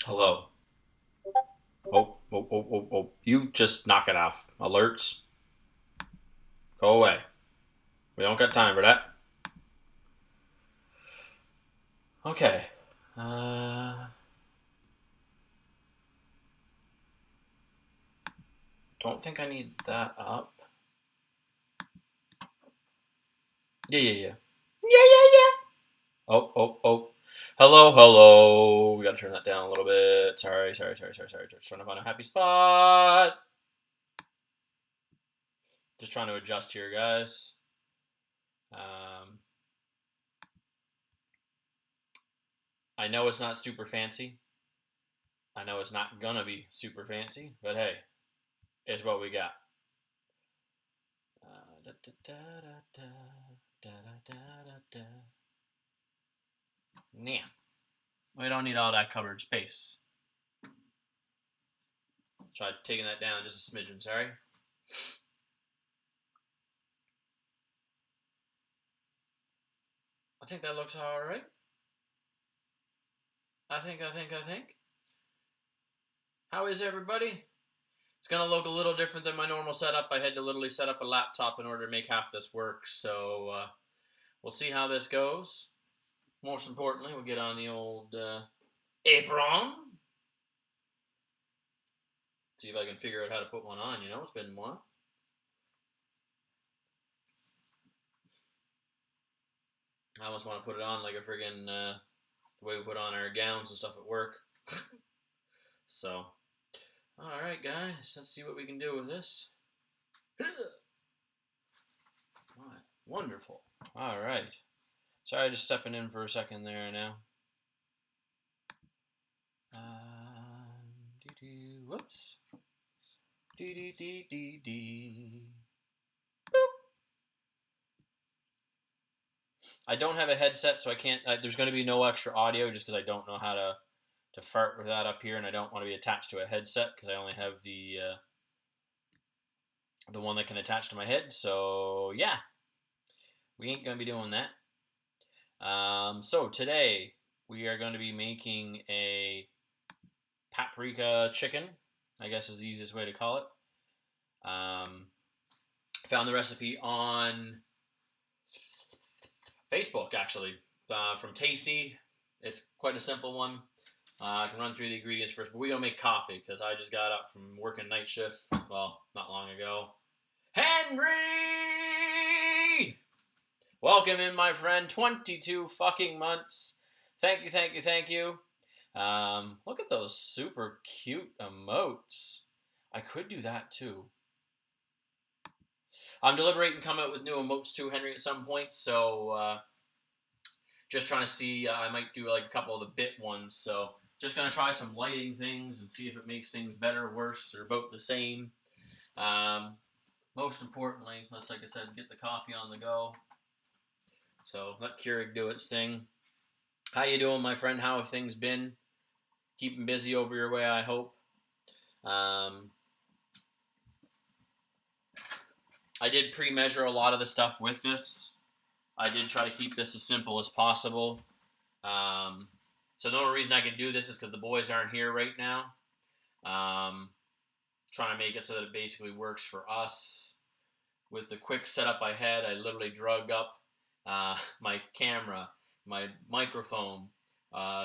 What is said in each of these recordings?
Hello. Oh. You just knock it off. Alerts, go away. We don't got time for that. Okay. Uh, don't think I need that up. Yeah. Yeah. Oh. Hello. We gotta turn that down a little bit. Sorry. Just trying to find a happy spot. Just trying to adjust here, guys. Um, I know it's not super fancy. I know it's not gonna be super fancy, but hey, it's what we got. Da, da, da, da, da, da, da, da. Nah, we don't need all that covered space. Try taking that down just a smidgen, sorry. I think that looks alright. I think. How is everybody? It's gonna look a little different than my normal setup. I had to literally set up a laptop in order to make half this work, so we'll see how this goes. Most importantly, we'll get on the old apron. See if I can figure out how to put one on. It's been a while. I almost want to put it on like a friggin' the way we put on our gowns and stuff at work. So, all right, guys, let's see what we can do with this. All right, wonderful. All right. Sorry, just stepping in for a second there now. Whoops. I don't have a headset, so I can't. There's going to be no extra audio just because I don't know how to fart with that up here, and I don't want to be attached to a headset because I only have the one that can attach to my head. So yeah, we ain't gonna be doing that. So today we are going to be making a paprika chicken. I guess is the easiest way to call it. Found the recipe on Facebook actually from Tasty. It's quite a simple one. I can run through the ingredients first, but we don't make coffee because I just got up from working night shift. Well, not long ago. Henry! Welcome in, my friend. 22 fucking months. Thank you. Look at those super cute emotes. I could do that too. I'm deliberating to come out with new emotes too, Henry, at some point. So just trying to see. I might do like a couple of the bit ones. So just gonna try some lighting things and see if it makes things better, worse, or about the same. Most importantly, let's, like I said, get the coffee on the go. So let Keurig do its thing. How you doing, my friend? How have things been? Keeping busy over your way, I hope. I did pre-measure a lot of the stuff with this. I did try to keep this as simple as possible. So the only reason I can do this is because the boys aren't here right now. Trying to make it so that it basically works for us. With the quick setup I had, I literally drug up my camera, my microphone,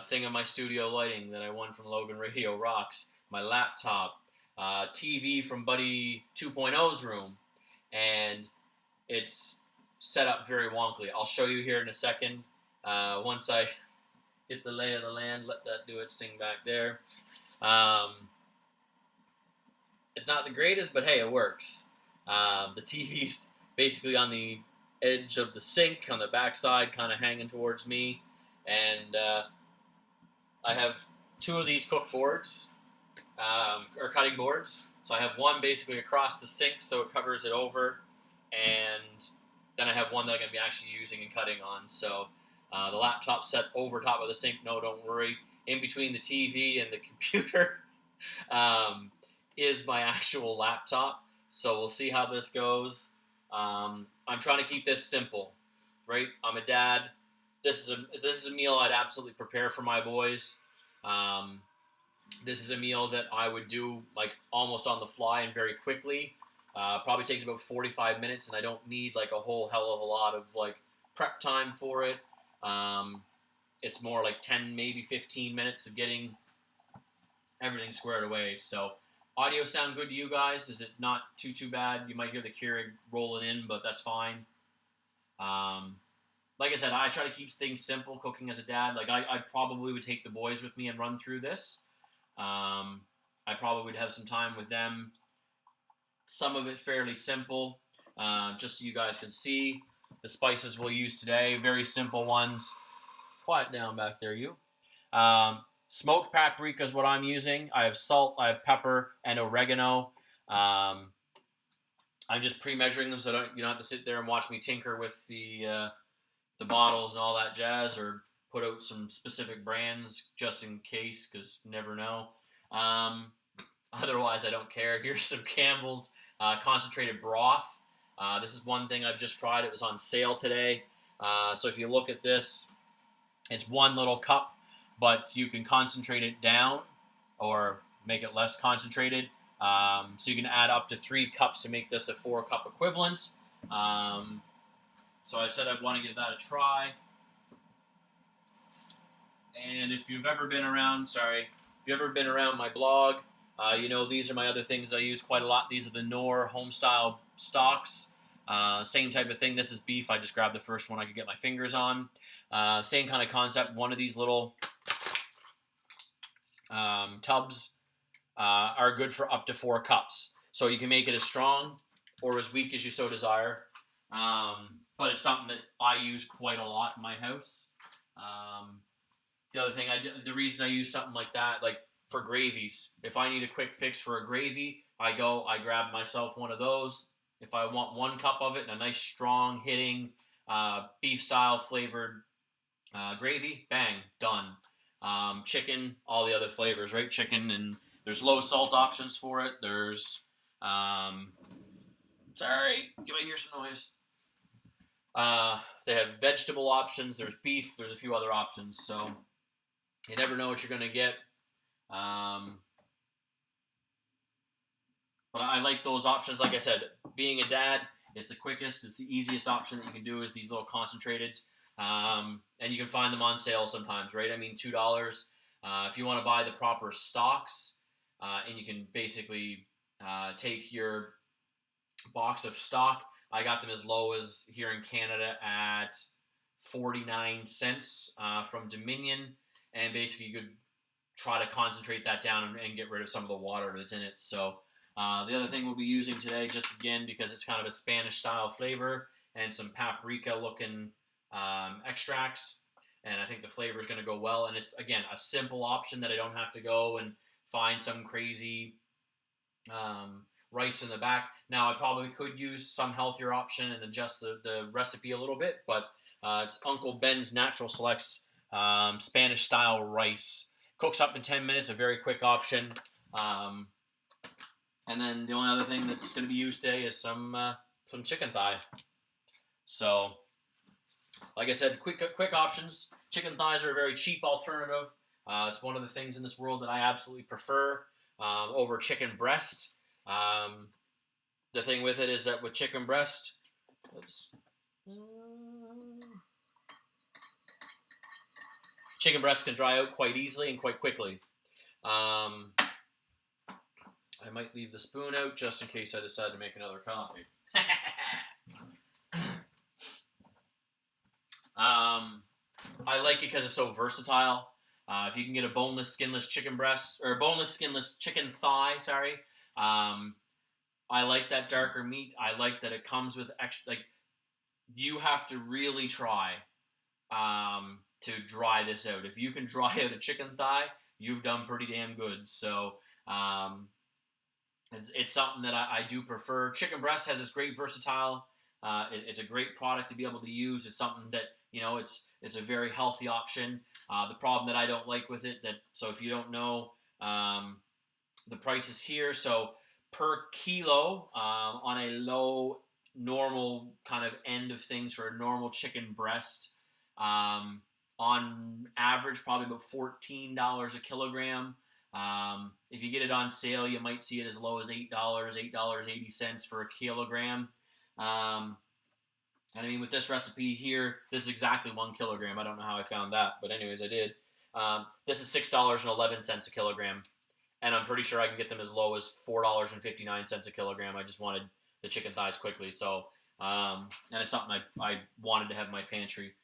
thing of my studio lighting that I won from Logan Radio Rocks, my laptop, TV from Buddy 2.0's room, and it's set up very wonkily. I'll show you here in a second. Once I hit the lay of the land, let that do its thing back there. It's not the greatest, but hey, it works. The TV's basically on the edge of the sink on the backside, kind of hanging towards me, and I have two of these cook boards or cutting boards. So I have one basically across the sink, so it covers it over, and then I have one that I'm going to be actually using and cutting on. So the laptop set over top of the sink. No, don't worry. In between the TV and the computer is my actual laptop. So we'll see how this goes. I'm trying to keep this simple, right? I'm a dad. This is a meal I'd absolutely prepare for my boys. This is a meal that I would do like almost on the fly and very quickly. Probably takes about 45 minutes, and I don't need like a whole hell of a lot of like prep time for it. Um, it's more like 10, maybe 15 minutes of getting everything squared away. So, audio sound good to you guys? Is it not too bad? You might hear the Keurig rolling in, but that's fine. Um, like I said, I try to keep things simple cooking as a dad. Like, I probably would take the boys with me and run through this. I probably would have some time with them. Some of it fairly simple, just so you guys can see. The spices we'll use today, very simple ones. Quiet down back there, you. Smoked paprika is what I'm using. I have salt, I have pepper, and oregano. I'm just pre-measuring them so you don't have to sit there and watch me tinker with the bottles and all that jazz, or put out some specific brands just in case, because you never know. Otherwise, I don't care. Here's some Campbell's concentrated broth. This is one thing I've just tried. It was on sale today. So if you look at this, it's one little cup, but you can concentrate it down or make it less concentrated. So you can add up to 3 cups to make this a 4-cup equivalent. So I said I'd want to give that a try. And if you've ever been around, my blog, you know these are my other things that I use quite a lot. These are the Knorr Homestyle stocks. Same type of thing. This is beef. I just grabbed the first one I could get my fingers on. Same kind of concept. One of these little tubs are good for up to 4 cups. So you can make it as strong or as weak as you so desire. But it's something that I use quite a lot in my house. The other thing, the reason I use something like that, like for gravies, if I need a quick fix for a gravy, I grab myself one of those. If I want 1 cup of it and a nice strong hitting beef style flavored gravy, bang, done. Chicken, all the other flavors, right? Chicken, and there's low salt options for it. There's, sorry, you might hear some noise. They have vegetable options. There's beef. There's a few other options. So you never know what you're going to get. But I like those options. Like I said, being a dad, it's the quickest. It's the easiest option that you can do is these little concentrateds. And you can find them on sale sometimes, right? I mean, $2. If you want to buy the proper stocks, and you can basically take your box of stock. I got them as low as here in Canada at 49 cents from Dominion, and basically you could try to concentrate that down and get rid of some of the water that's in it. So the other thing we'll be using today, just again because it's kind of a Spanish style flavor, and some paprika looking extracts, and I think the flavor is going to go well. And it's again a simple option that I don't have to go and find some crazy rice in the back. Now I probably could use some healthier option and adjust the recipe a little bit, but it's Uncle Ben's Natural Selects Spanish style rice. Cooks up in 10 minutes, a very quick option. And then the only other thing that's going to be used today is some chicken thigh. So, like I said, quick options. Chicken thighs are a very cheap alternative. It's one of the things in this world that I absolutely prefer over chicken breast. The thing with it is that with chicken breast, chicken breast can dry out quite easily and quite quickly. I might leave the spoon out just in case I decide to make another coffee. I like it because it's so versatile. If you can get a boneless, skinless chicken breast, or boneless, skinless chicken thigh, sorry. I like that darker meat. I like that it comes with extra, like, you have to really try to dry this out. If you can dry out a chicken thigh, you've done pretty damn good. So, it's something that I do prefer. Chicken breast has this great versatile. It's a great product to be able to use. It's something that, you know, it's a very healthy option. The problem that I don't like with it, so if you don't know, the price is here. So per kilo, on a low normal kind of end of things for a normal chicken breast, on average probably about $14 a kilogram. If you get it on sale, you might see it as low as $8.80 for a kilogram. And I mean, with this recipe here, this is exactly 1 kilogram. I don't know how I found that, but anyways, I did. This is $6.11 a kilogram, and I'm pretty sure I can get them as low as $4.59 a kilogram. I just wanted the chicken thighs quickly, so and it's something I wanted to have in my pantry.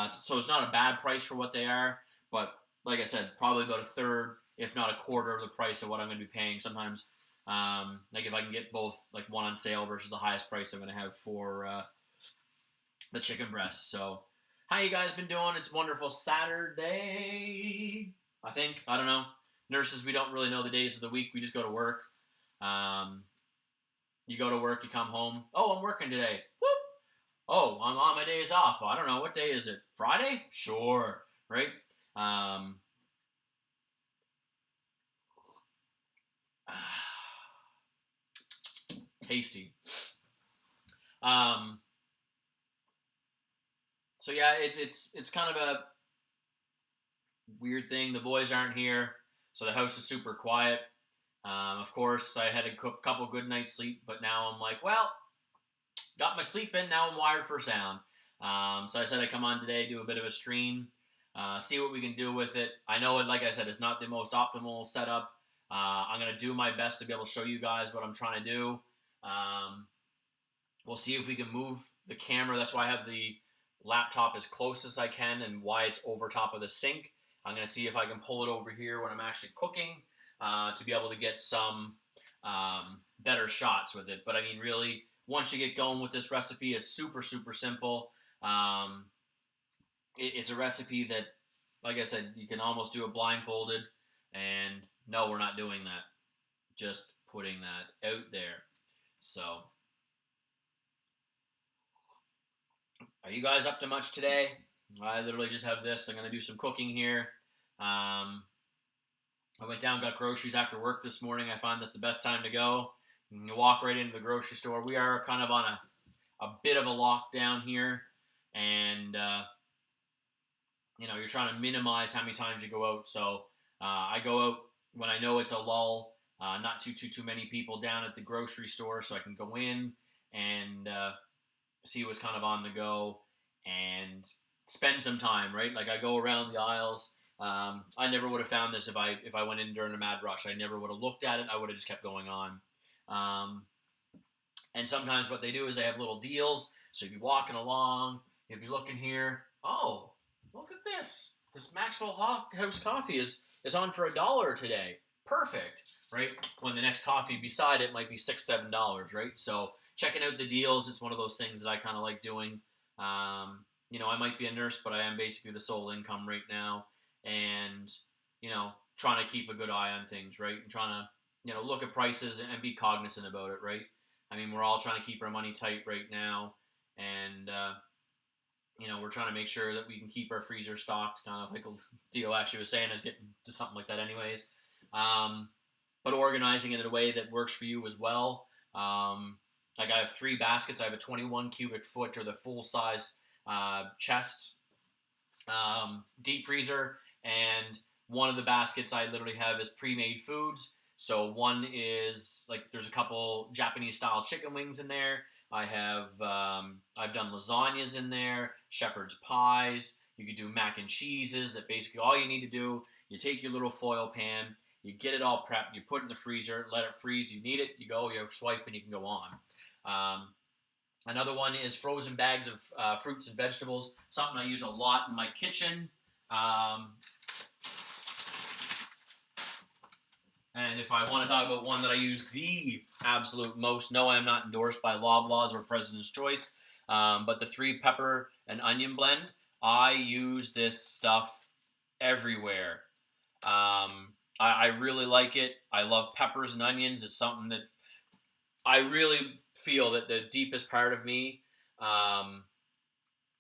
So it's not a bad price for what they are, but like I said, probably about a third, if not a quarter of the price of what I'm going to be paying. Sometimes, like if I can get both, like one on sale versus the highest price I'm going to have for the chicken breast. So, how you guys been doing? It's wonderful Saturday, I think. I don't know. Nurses, we don't really know the days of the week. We just go to work. You go to work, you come home. Oh, I'm working today. Whoop! Oh, I'm on my days off. I don't know. What day is it? Friday? Sure. Right? Tasty. So yeah, it's kind of a weird thing. The boys aren't here, so the house is super quiet. Of course, I had a couple good nights sleep, but now I'm like, well, got my sleep in. Now I'm wired for sound. So I said I'd come on today, do a bit of a stream, see what we can do with it. I know it, like I said, it's not the most optimal setup. I'm gonna do my best to be able to show you guys what I'm trying to do. We'll see if we can move the camera. That's why I have the laptop as close as I can and why it's over top of the sink. I'm going to see if I can pull it over here when I'm actually cooking to be able to get some better shots with it. But I mean, really, once you get going with this recipe, it's super, super simple. It's a recipe that, like I said, you can almost do it blindfolded. And no, we're not doing that. Just putting that out there. So, are you guys up to much today? I literally just have this. I'm going to do some cooking here. I went down, got groceries after work this morning. I find this the best time to go. You walk right into the grocery store. We are kind of on a bit of a lockdown here. And, you're trying to minimize how many times you go out. So I go out when I know it's a lull. Not too many people down at the grocery store. So I can go in and see what's kind of on the go and spend some time, right? Like I go around the aisles. I never would have found this if I went in during a mad rush. I never would have looked at it. I would have just kept going on. And sometimes what they do is they have little deals. So you'd be walking along, you'd be looking here. Oh, look at this. This Maxwell House coffee is on for $1 today. Perfect, right? When the next coffee beside it might be $6, $7, right? So checking out the deals is one of those things that I kind of like doing. I might be a nurse, but I am basically the sole income right now. And, trying to keep a good eye on things, right? And trying to, look at prices and be cognizant about it, right? I mean, we're all trying to keep our money tight right now. And, we're trying to make sure that we can keep our freezer stocked, kind of like Dio actually was saying, is getting to something like that anyways. But organizing it in a way that works for you as well. Like I have 3 baskets. I have a 21 cubic foot or the full size chest deep freezer, and one of the baskets I literally have is pre-made foods. So one is like there's a couple Japanese style chicken wings in there. I have I've done lasagnas in there, shepherd's pies. You could do mac and cheeses. That basically all you need to do. You take your little foil pan, you get it all prepped, you put it in the freezer, let it freeze. You need it, you go, you swipe, and you can go on. Another one is frozen bags of fruits and vegetables, something I use a lot in my kitchen. And if I want to talk about one that I use the absolute most, no, I am not endorsed by Loblaws or President's Choice, but the 3 pepper and onion blend, I use this stuff everywhere. I really like it. I love peppers and onions. It's something that I really feel that the deepest part of me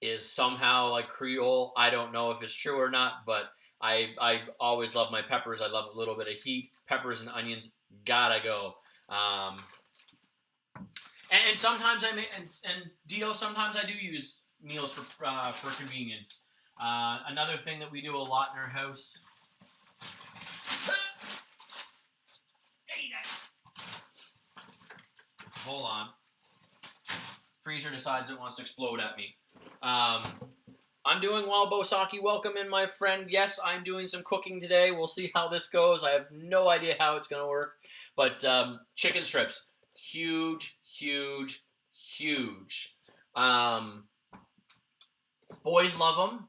is somehow like Creole. I don't know if it's true or not, but I always love my peppers. I love a little bit of heat. Peppers and onions gotta go. And sometimes and Dio, sometimes I do use meals for convenience. Another thing that we do a lot in our house Hold on. Freezer decides it wants to explode at me. I'm doing well, Bosaki. Welcome in, my friend. Yes, I'm doing some cooking today. We'll see how this goes. I have no idea how it's going to work. But chicken strips, huge, huge, huge. Boys love them.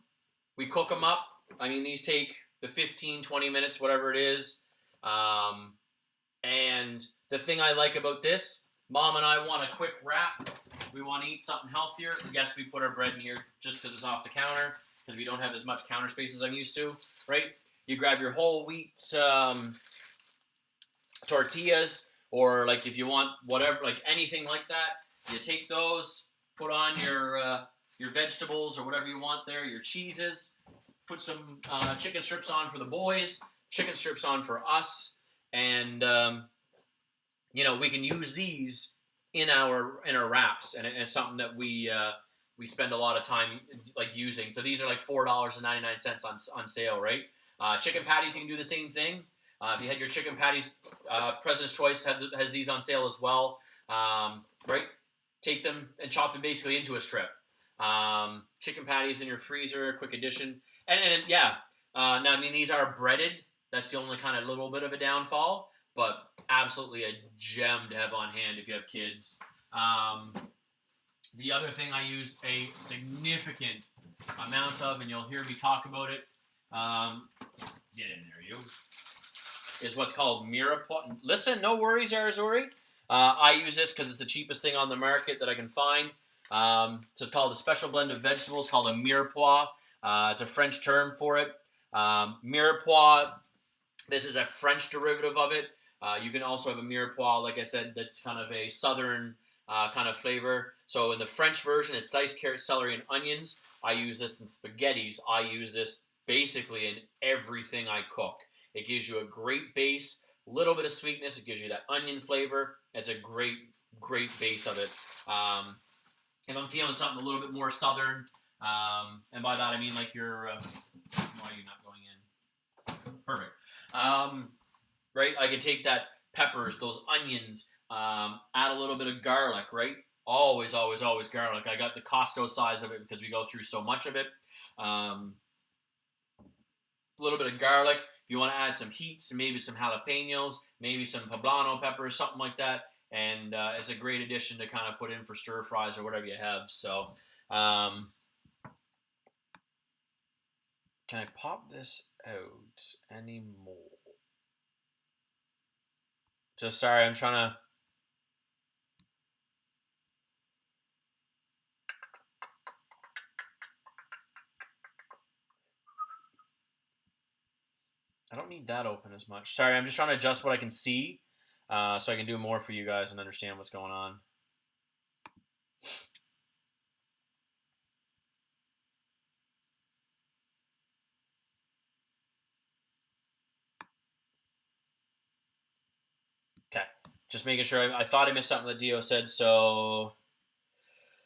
We cook them up. I mean, these take the 15, 20 minutes, whatever it is. And the thing I like about this, Mom and I want a quick wrap. We want to eat something healthier. Yes, we put our bread in here just because it's off the counter, because we don't have as much counter space as I'm used to, right? You grab your whole wheat tortillas, or like if you want whatever, like anything like that, you take those, put on your vegetables or whatever you want there, your cheeses, put some chicken strips on for the boys, chicken strips on for us, and we can use these in our wraps, and it's something that we spend a lot of time like using. So these are like $4.99 on sale, right? Chicken patties, you can do the same thing. If you had your chicken patties, President's Choice has these on sale as well, right? Take them and chop them basically into a strip. Chicken patties in your freezer, quick addition, and yeah. Now I mean these are breaded. That's the only kind of little bit of a downfall, but absolutely a gem to have on hand if you have kids. The other thing I use a significant amount of, and you'll hear me talk about it, get in there, you, is what's called Mirepoix. Listen, no worries, Arizori. I use this because it's the cheapest thing on the market that I can find. So it's called a special blend of vegetables called a Mirepoix. It's a French term for it. Mirepoix, this is a French derivative of it. You can also have a Mirepoix, like I said, that's kind of a southern kind of flavor. So in the French version, it's diced carrot, celery, and onions. I use this in spaghettis. I use this basically in everything I cook. It gives you a great base, little bit of sweetness. It gives you that onion flavor. It's a great, great base of it. If I'm feeling something a little bit more southern, and by that I mean like your, why are you not going in? Perfect. Right, I can take that peppers, those onions, add a little bit of garlic, right? Always, always, always garlic. I got the Costco size of it because we go through so much of it. A little bit of garlic. If you want to add some heat, maybe some jalapenos, maybe some poblano peppers, something like that. And it's a great addition to kind of put in for stir fries or whatever you have. So, can I pop this out anymore? Just sorry, I'm trying to. I don't need that open as much. Sorry, I'm just trying to adjust what I can see so I can do more for you guys and understand what's going on. Okay, just making sure. I thought I missed something that Dio said. So,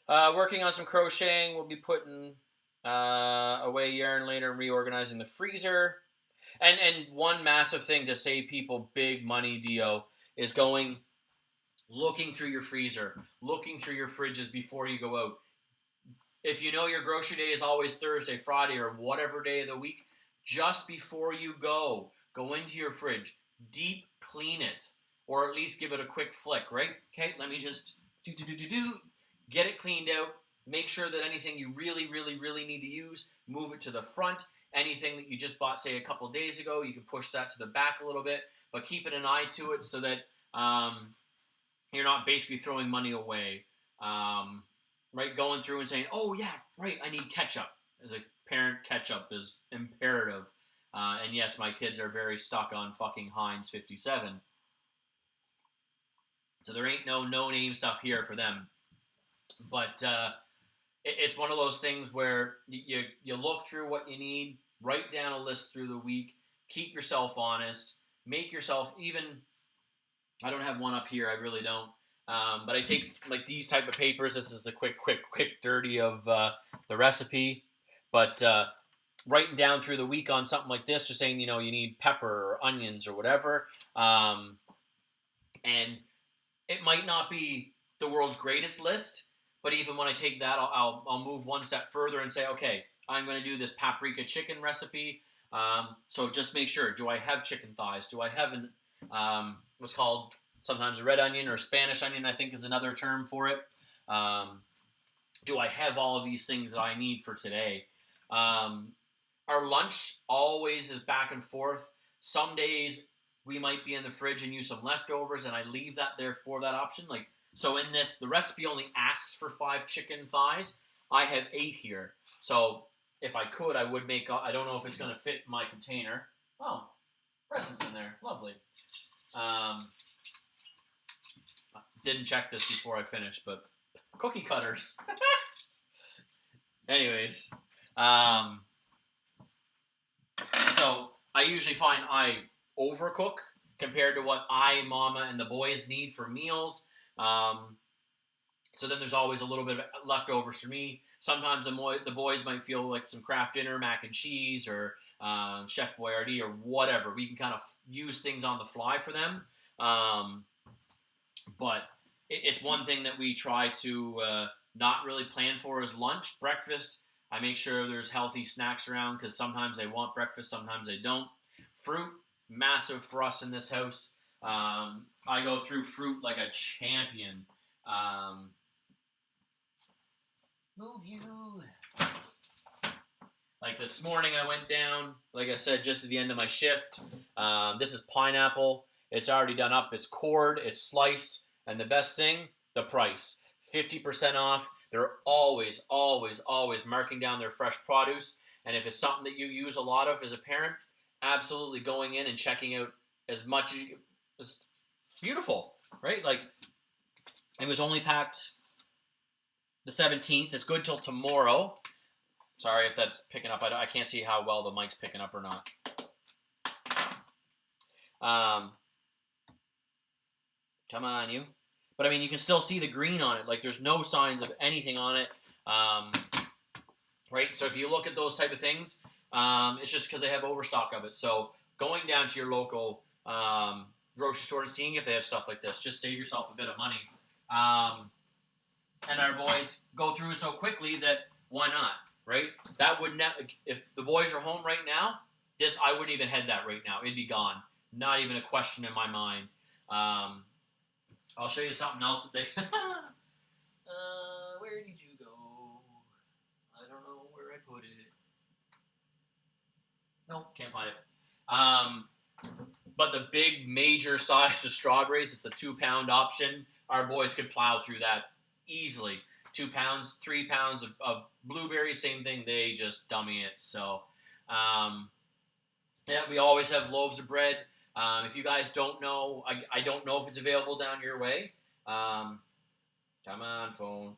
working on some crocheting. We'll be putting away yarn later and reorganizing the freezer. And one massive thing to save people big money, Dio, is looking through your freezer, looking through your fridges before you go out. If you know your grocery day is always Thursday, Friday, or whatever day of the week, just before you go into your fridge, deep clean it, or at least give it a quick flick, right? Okay, let me just get it cleaned out. Make sure that anything you really, really, really need to use, move it to the front. Anything that you just bought, say, a couple days ago, you can push that to the back a little bit, but keeping an eye to it so that you're not basically throwing money away. Right, going through and saying, oh, yeah, right, I need ketchup. As a parent, ketchup is imperative. And yes, my kids are very stuck on fucking Heinz 57. So there ain't no no-name stuff here for them. But it's one of those things where you look through what you need, write down a list through the week, keep yourself honest, make yourself even. I don't have one up here, I really don't. But I take like these type of papers. This is the quick dirty of the recipe. But writing down through the week on something like this, just saying, you need pepper or onions or whatever. And it might not be the world's greatest list, but even when I take that, I'll move one step further and say, okay, I'm going to do this paprika chicken recipe. So just make sure, do I have chicken thighs? Do I have what's called sometimes a red onion or Spanish onion, I think is another term for it. Do I have all of these things that I need for today? Our lunch always is back and forth. Some days we might be in the fridge and use some leftovers, and I leave that there for that option. Like, so in this, the recipe only asks for 5 chicken thighs. I have 8 here. So if I could, I would make, I don't know if it's going to fit my container. Oh, presents in there. Lovely. Didn't check this before I finished, but cookie cutters. Anyways, so I usually find I overcook compared to what I, Mama, and the boys need for meals. So then there's always a little bit of leftovers for me. Sometimes the boys might feel like some Kraft Dinner mac and cheese or Chef Boyardee or whatever. We can kind of use things on the fly for them. But it's one thing that we try to not really plan for is lunch. Breakfast, I make sure there's healthy snacks around because sometimes they want breakfast, sometimes they don't. Fruit, massive for us in this house. I go through fruit like a champion. Move you. Like this morning I went down, like I said, just at the end of my shift. This is pineapple. It's already done up. It's cored. It's sliced. And the best thing, the price. 50% off. They're always, always, always marking down their fresh produce. And if it's something that you use a lot of as a parent, absolutely going in and checking out as much as you can. It's beautiful, right? Like, it was only packed the 17th. It's good till tomorrow. Sorry if that's picking up. I can't see how well the mic's picking up or not. Come on, you. But, I mean, you can still see the green on it. Like, there's no signs of anything on it. Right? So if you look at those type of things, it's just because they have overstock of it. So going down to your local grocery store and seeing if they have stuff like this, just save yourself a bit of money. And our boys go through it so quickly that why not, right? That would not, if the boys are home right now, I wouldn't even head that right now. It'd be gone. Not even a question in my mind. I'll show you something else that they... where did you go? I don't know where I put it. Nope, can't find it. But the big major size of strawberries is the 2-pound option. Our boys could plow through that easily. 2 pounds, 3 pounds of blueberries, same thing. They just dummy it. So, yeah, we always have loaves of bread. If you guys don't know, I don't know if it's available down your way. Come on, phone.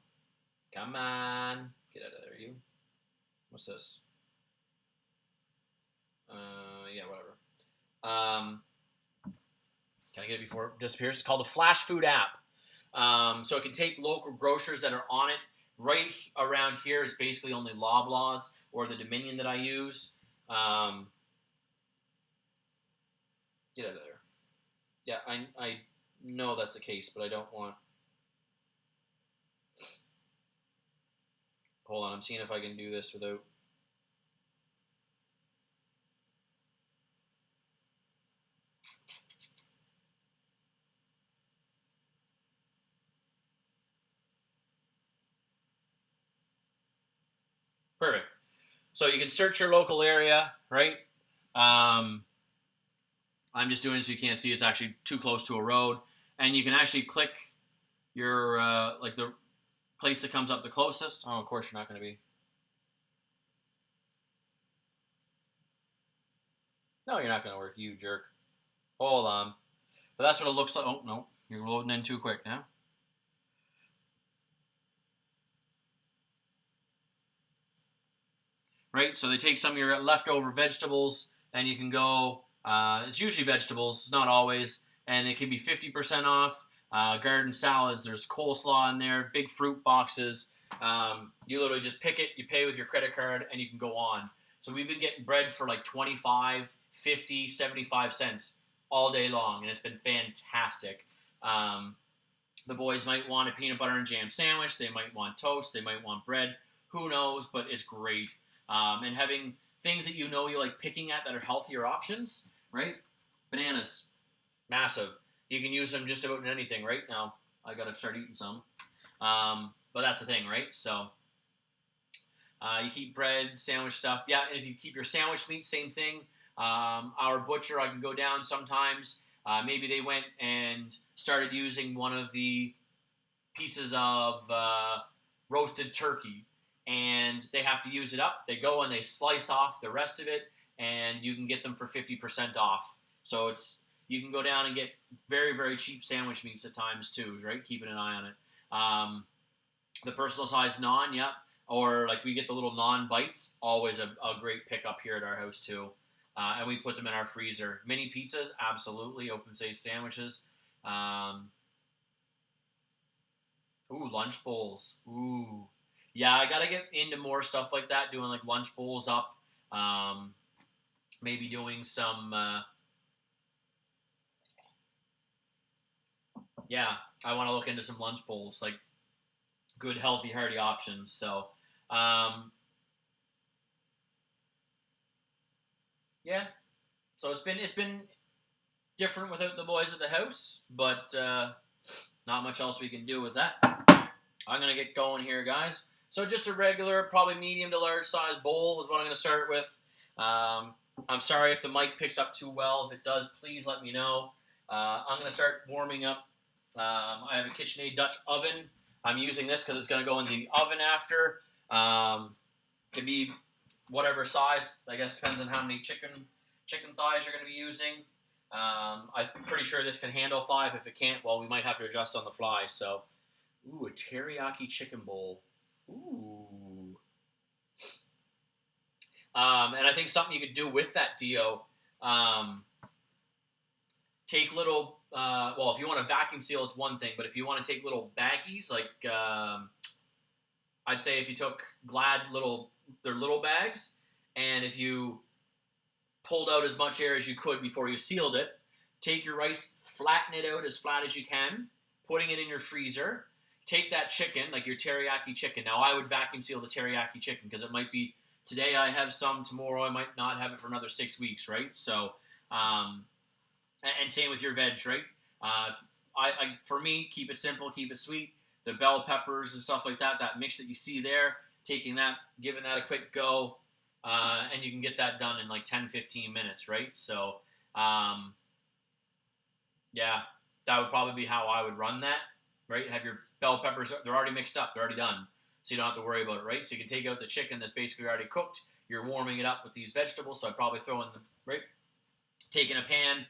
Come on. Get out of there, you. What's this? Yeah, whatever. Can I get it before it disappears? It's called the Flash Food app. So it can take local grocers that are on it. Right around here, it's basically only Loblaws or the Dominion that I use. Get out of there. Yeah, I know that's the case, but I don't want... Hold on, I'm seeing if I can do this without... Perfect. So you can search your local area, right? I'm just doing it so you can't see. It's actually too close to a road. And you can actually click your, like the place that comes up the closest. Oh, of course you're not going to be. No, you're not going to work, you jerk. Hold on. But that's what it looks like. Oh, no. You're loading in too quick now. Right? So they take some of your leftover vegetables, and you can go... it's usually vegetables. It's not always. And it can be 50% off. Garden salads. There's coleslaw in there. Big fruit boxes. You literally just pick it. You pay with your credit card, and you can go on. So we've been getting bread for like 25, 50, 75 cents all day long, and it's been fantastic. The boys might want a peanut butter and jam sandwich. They might want toast. They might want bread. Who knows? But it's great. And having things that you know you like picking at that are healthier options, right? Bananas, massive. You can use them just about in anything. Right now, I gotta start eating some. But that's the thing, right? So you keep bread, sandwich stuff. Yeah, and if you keep your sandwich meat, same thing. Our butcher, I can go down sometimes. Maybe they went and started using one of the pieces of roasted turkey, and they have to use it up. They go and they slice off the rest of it, and you can get them for 50% off. So you can go down and get very, very cheap sandwich meats at times too, right? Keeping an eye on it. The personal size naan, yep. Or like we get the little naan bites, always a great pickup here at our house too. And we put them in our freezer. Mini pizzas, absolutely. Open face sandwiches. Lunch bowls. Ooh. Yeah, I gotta get into more stuff like that, doing like lunch bowls up. Maybe doing some, yeah, I want to look into some lunch bowls, like good, healthy, hearty options. So, yeah. So it's been different without the boys at the house, but not much else we can do with that. I'm going to get going here, guys. So just a regular, probably medium to large size bowl is what I'm going to start with. I'm sorry if the mic picks up too well. If it does, please let me know. I'm going to start warming up. I have a KitchenAid Dutch oven. I'm using this because it's going to go in the oven after. It can be whatever size. I guess depends on how many chicken thighs you're going to be using. I'm pretty sure this can handle 5. If it can't, well, we might have to adjust on the fly. So, ooh, a teriyaki chicken bowl. Ooh. And I think something you could do with that, Dio, take little, if you want to vacuum seal, it's one thing, but if you want to take little baggies, like, I'd say if you took Glad their little bags, and if you pulled out as much air as you could before you sealed it, take your rice, flatten it out as flat as you can, putting it in your freezer, take that chicken, like your teriyaki chicken. Now, I would vacuum seal the teriyaki chicken because it might be, today I have some, tomorrow I might not have it for another 6 weeks, right? So, and same with your veg, right? For me, keep it simple, keep it sweet. The bell peppers and stuff like that, that mix that you see there, taking that, giving that a quick go, and you can get that done in like 10, 15 minutes, right? So, yeah, that would probably be how I would run that, right? Have your bell peppers, they're already mixed up, they're already done. So you don't have to worry about it, right? So you can take out the chicken that's basically already cooked. You're warming it up with these vegetables, so I'd probably throw in, right? Take in a pan,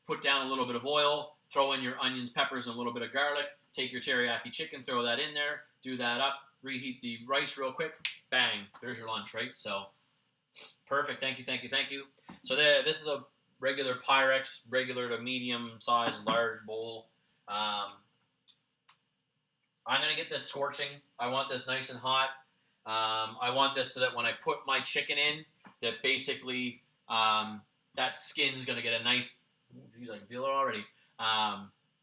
put down a little bit of oil, throw in your onions, peppers, and a little bit of garlic. Take your teriyaki chicken, throw that in there, do that up, reheat the rice real quick, bang, there's your lunch, right? So, perfect, thank you. So this is a regular Pyrex, regular to medium size, large bowl. I'm going to get this scorching. I want this nice and hot. I want this so that when I put my chicken in, that basically that skin's going to get a nice, geez, I can feel it already.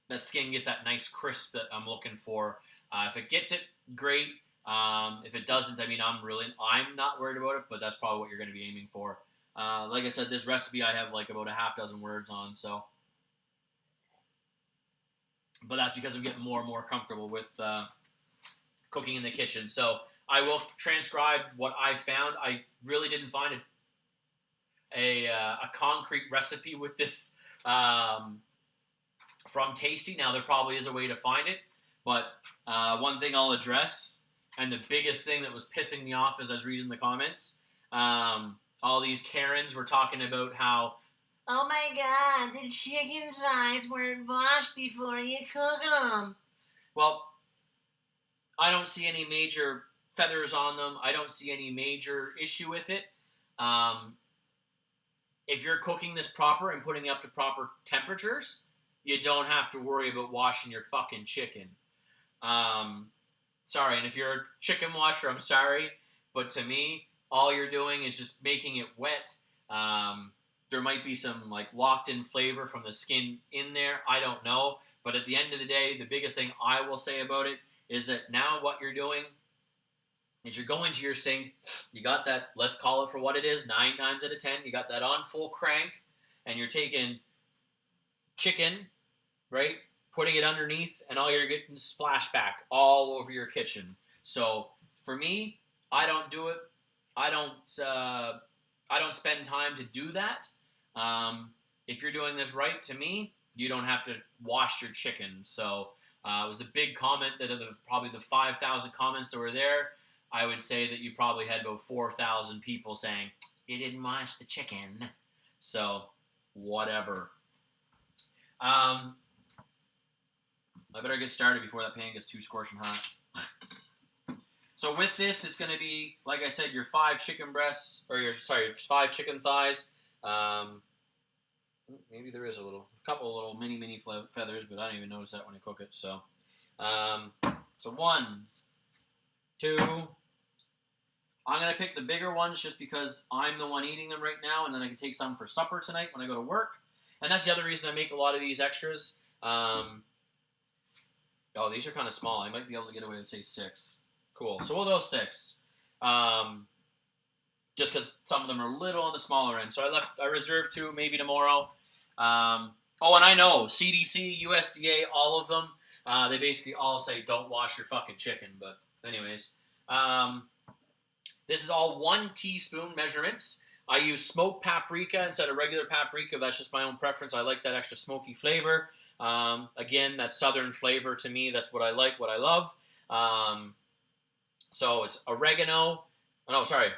That skin gets that nice crisp that I'm looking for. If it gets it, great. If it doesn't, I mean, I'm not worried about it, but that's probably what you're going to be aiming for. Like I said, this recipe I have like about a half dozen words on, so. But that's because I'm getting more and more comfortable with cooking in the kitchen. So I will transcribe what I found. I really didn't find a concrete recipe with this from Tasty. Now, there probably is a way to find it, but one thing I'll address, and the biggest thing that was pissing me off as I was reading the comments, all these Karens were talking about how, oh my god, the chicken thighs weren't washed before you cook them. Well, I don't see any major feathers on them. I don't see any major issue with it. If you're cooking this proper and putting it up to proper temperatures, you don't have to worry about washing your fucking chicken. Sorry, and if you're a chicken washer, I'm sorry, but to me, all you're doing is just making it wet. there might be some like locked-in flavor from the skin in there. I don't know. But at the end of the day, the biggest thing I will say about it is that now what you're doing is you're going to your sink. You got that, let's call it for what it is, 9 times out of 10. You got that on full crank, and you're taking chicken, right? Putting it underneath, and all you're getting splashback all over your kitchen. So for me, I don't do it. I don't spend time to do that. If you're doing this right, to me, you don't have to wash your chicken. So it was a big comment that of probably the 5,000 comments that were there, I would say that you probably had about 4,000 people saying, you didn't wash the chicken. So, whatever. I better get started before that pan gets too scorching hot. So with this, it's going to be, like I said, your 5 chicken breasts, or your 5 chicken thighs. Maybe there is a couple of little mini feathers, but I don't even notice that when I cook it. So, so 1, 2. I'm going to pick the bigger ones just because I'm the one eating them right now, and then I can take some for supper tonight when I go to work. And that's the other reason I make a lot of these extras. Oh, these are kind of small. I might be able to get away with, say, 6. Cool. So we'll go 6. Just because some of them are a little on the smaller end. So I reserved 2, maybe tomorrow. Oh, and I know, CDC, USDA, all of them, they basically all say don't wash your fucking chicken. But anyways, this is all 1 teaspoon measurements. I use smoked paprika instead of regular paprika. That's just my own preference. I like that extra smoky flavor. Again, that southern flavor to me, that's what I like, what I love. So it's oregano. Oh, no, sorry.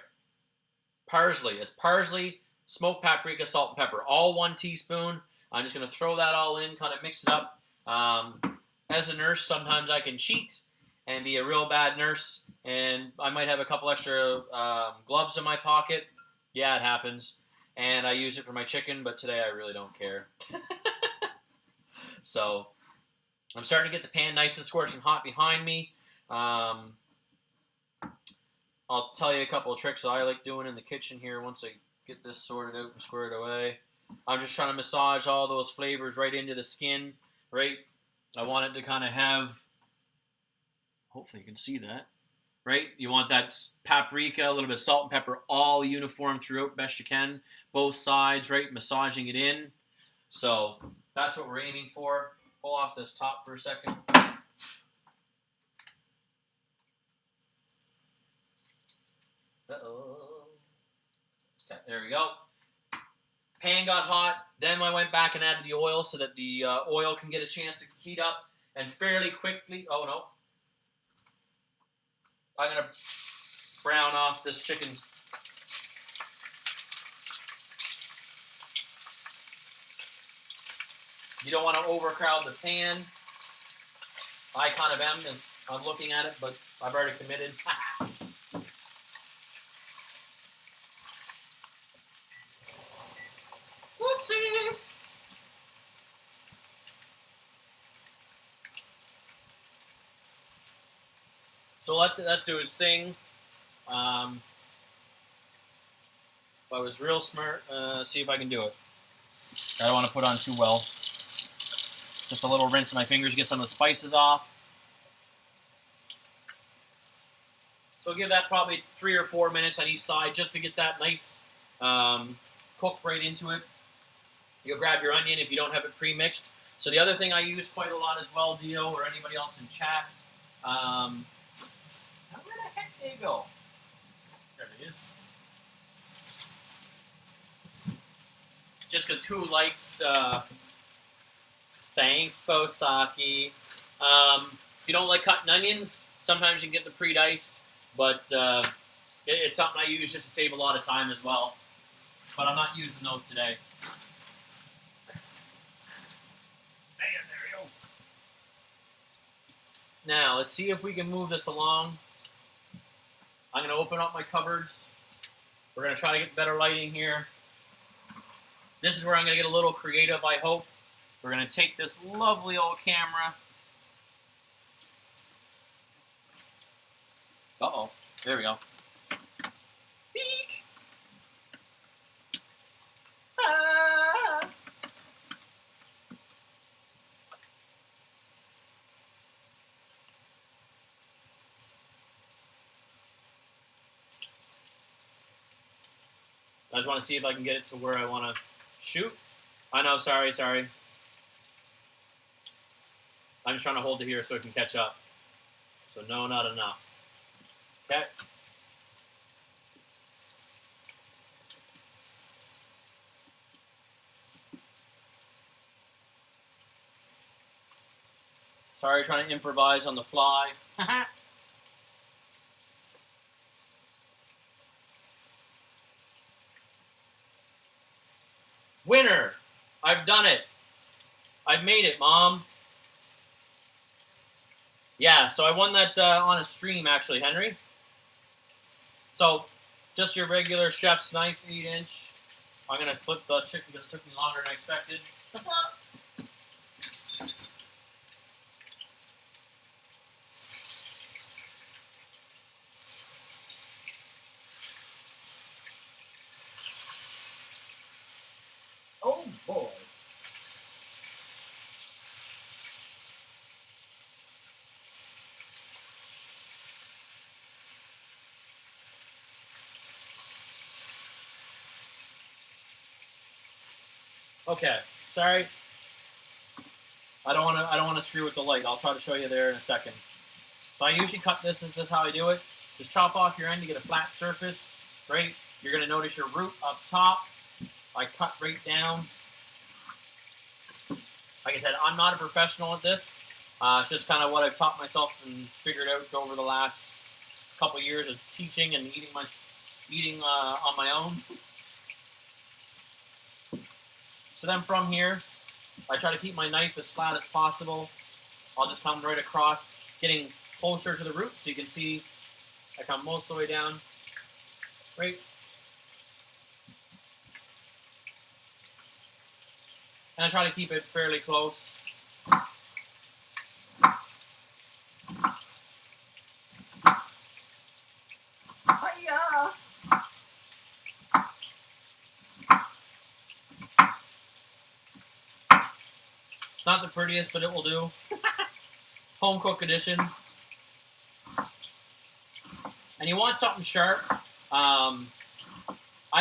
Parsley. It's parsley, smoked paprika, salt, and pepper. All 1 teaspoon. I'm just going to throw that all in, kind of mix it up. As a nurse, sometimes I can cheat and be a real bad nurse, and I might have a couple extra gloves in my pocket. Yeah, it happens. And I use it for my chicken, but today I really don't care. So, I'm starting to get the pan nice and scorching hot behind me. I'll tell you a couple of tricks I like doing in the kitchen here once I get this sorted out and squared away. I'm just trying to massage all those flavors right into the skin, right? I want it to kind of have, hopefully you can see that, right? You want that paprika, a little bit of salt and pepper, all uniform throughout best you can. Both sides, right? Massaging it in. So that's what we're aiming for. Pull off this top for a second. Uh-oh. Okay, there we go. Pan got hot. Then I went back and added the oil so that the oil can get a chance to heat up and fairly quickly. Oh, no. I'm going to brown off this chicken's. You don't want to overcrowd the pan. I kind of am as I'm looking at it, but I've already committed. Whoopsies! So let's do his thing. If I was real smart, see if I can do it. I don't want to put on too well. Just a little rinse of my fingers, get some of the spices off. So give that probably 3 or 4 minutes on each side just to get that nice cooked right into it. You'll grab your onion if you don't have it pre-mixed. So the other thing I use quite a lot as well, Dio, or anybody else in chat. Where the heck did it go? There it is. Just because who likes... Thanks, Bosaki. If you don't like cutting onions, sometimes you can get the pre-diced, but it's something I use just to save a lot of time as well. But I'm not using those today. There we go. Now, let's see if we can move this along. I'm going to open up my cupboards. We're going to try to get better lighting here. This is where I'm going to get a little creative, I hope. We're going to take this lovely old camera. Uh-oh. There we go. Beak! Ah! I just want to see if I can get it to where I want to shoot. I know, sorry. I'm just trying to hold it here so it can catch up. So no, not enough. Okay. Sorry, trying to improvise on the fly. Winner! I've done it. I've made it, Mom. Yeah, so I won that on a stream, actually, Henry. So, just your regular chef's knife, 8-inch. I'm going to flip the chicken because it took me longer than I expected. Oh, boy. Okay, sorry. I don't want to screw with the light. I'll try to show you there in a second. So I usually cut this. Is this how I do it? Just chop off your end to get a flat surface. Right? You're going to notice your root up top. I cut right down. Like I said, I'm not a professional at this. It's just kind of what I've taught myself and figured out over the last couple of years of teaching and eating on my own. So then from here, I try to keep my knife as flat as possible. I'll just come right across, getting closer to the root, so you can see I come most of the way down. Right? And I try to keep it fairly close. Hiya! It's not the prettiest, but it will do. Home cook edition. And you want something sharp. I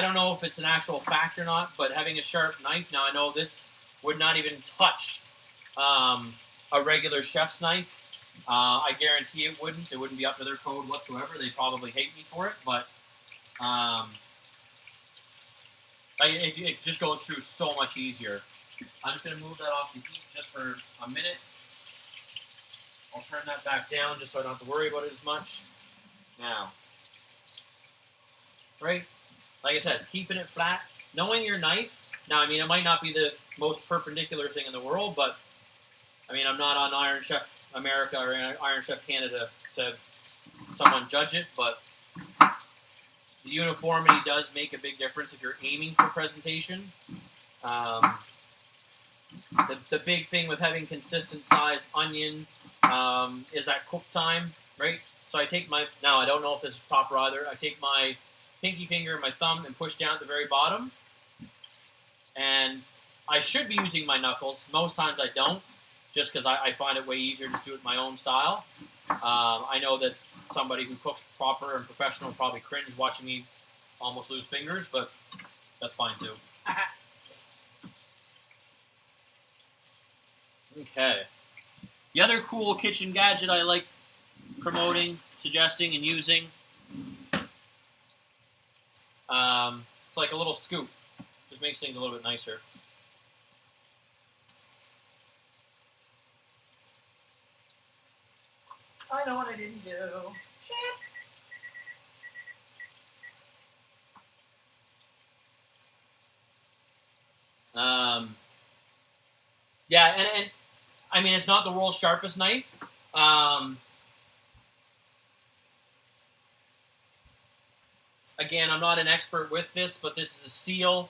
don't know if it's an actual fact or not, but having a sharp knife, now I know this would not even touch a regular chef's knife. I guarantee it wouldn't. It wouldn't be up to their code whatsoever. They'd probably hate me for it, but it just goes through so much easier. I'm just going to move that off the heat just for a minute. I'll turn that back down just so I don't have to worry about it as much. Now, right? Like I said, keeping it flat, knowing your knife. Now, I mean, it might not be the most perpendicular thing in the world, but I mean, I'm not on Iron Chef America or Iron Chef Canada to someone judge it, but the uniformity does make a big difference if you're aiming for presentation. The big thing with having consistent sized onion is that cook time, right? So I take my, now I don't know if this is proper either, I take my pinky finger and my thumb and push down at the very bottom. And I should be using my knuckles. Most times I don't, just because I find it way easier to do it my own style. I know that somebody who cooks proper and professional will probably cringe watching me almost lose fingers, but that's fine too. Okay. The other cool kitchen gadget I like promoting, suggesting, and using, it's like a little scoop. Just makes things a little bit nicer. I know what I didn't do. Shit. Yeah, and I mean, it's not the world's sharpest knife. Again, I'm not an expert with this, but this is a steel,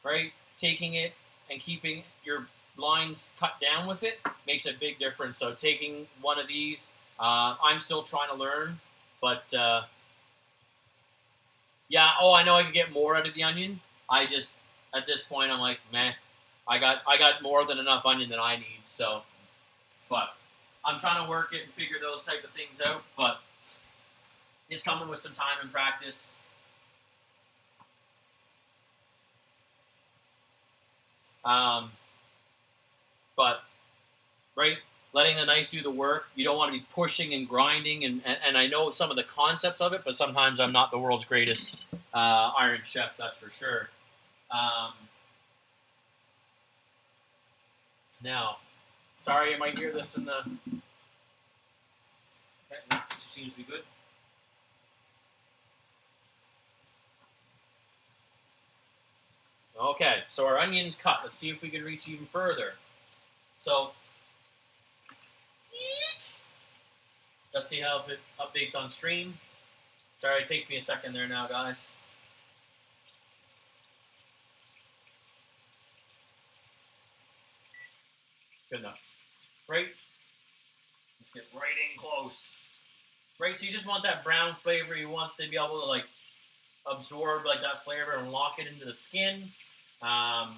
right? Taking it and keeping your lines cut down with it makes a big difference. So taking one of these, I'm still trying to learn, but yeah. Oh, I know I could get more out of the onion. I just at this point I'm like, meh. I got more than enough onion than I need. So, but I'm trying to work it and figure those type of things out. But it's coming with some time and practice. But right, letting the knife do the work. You don't want to be pushing and grinding, and I know some of the concepts of it, but sometimes I'm not the world's greatest Iron Chef, that's for sure. Um, Now, sorry you might hear this in the. Okay, this seems to be good. Okay, so our onion's cut. Let's see if we can reach even further. So, let's see how it updates on stream. Sorry, it takes me a second there now, guys. Good enough. Right? Let's get right in close. Right, so you just want that brown flavor. You want to be able to like absorb like that flavor and lock it into the skin. I'm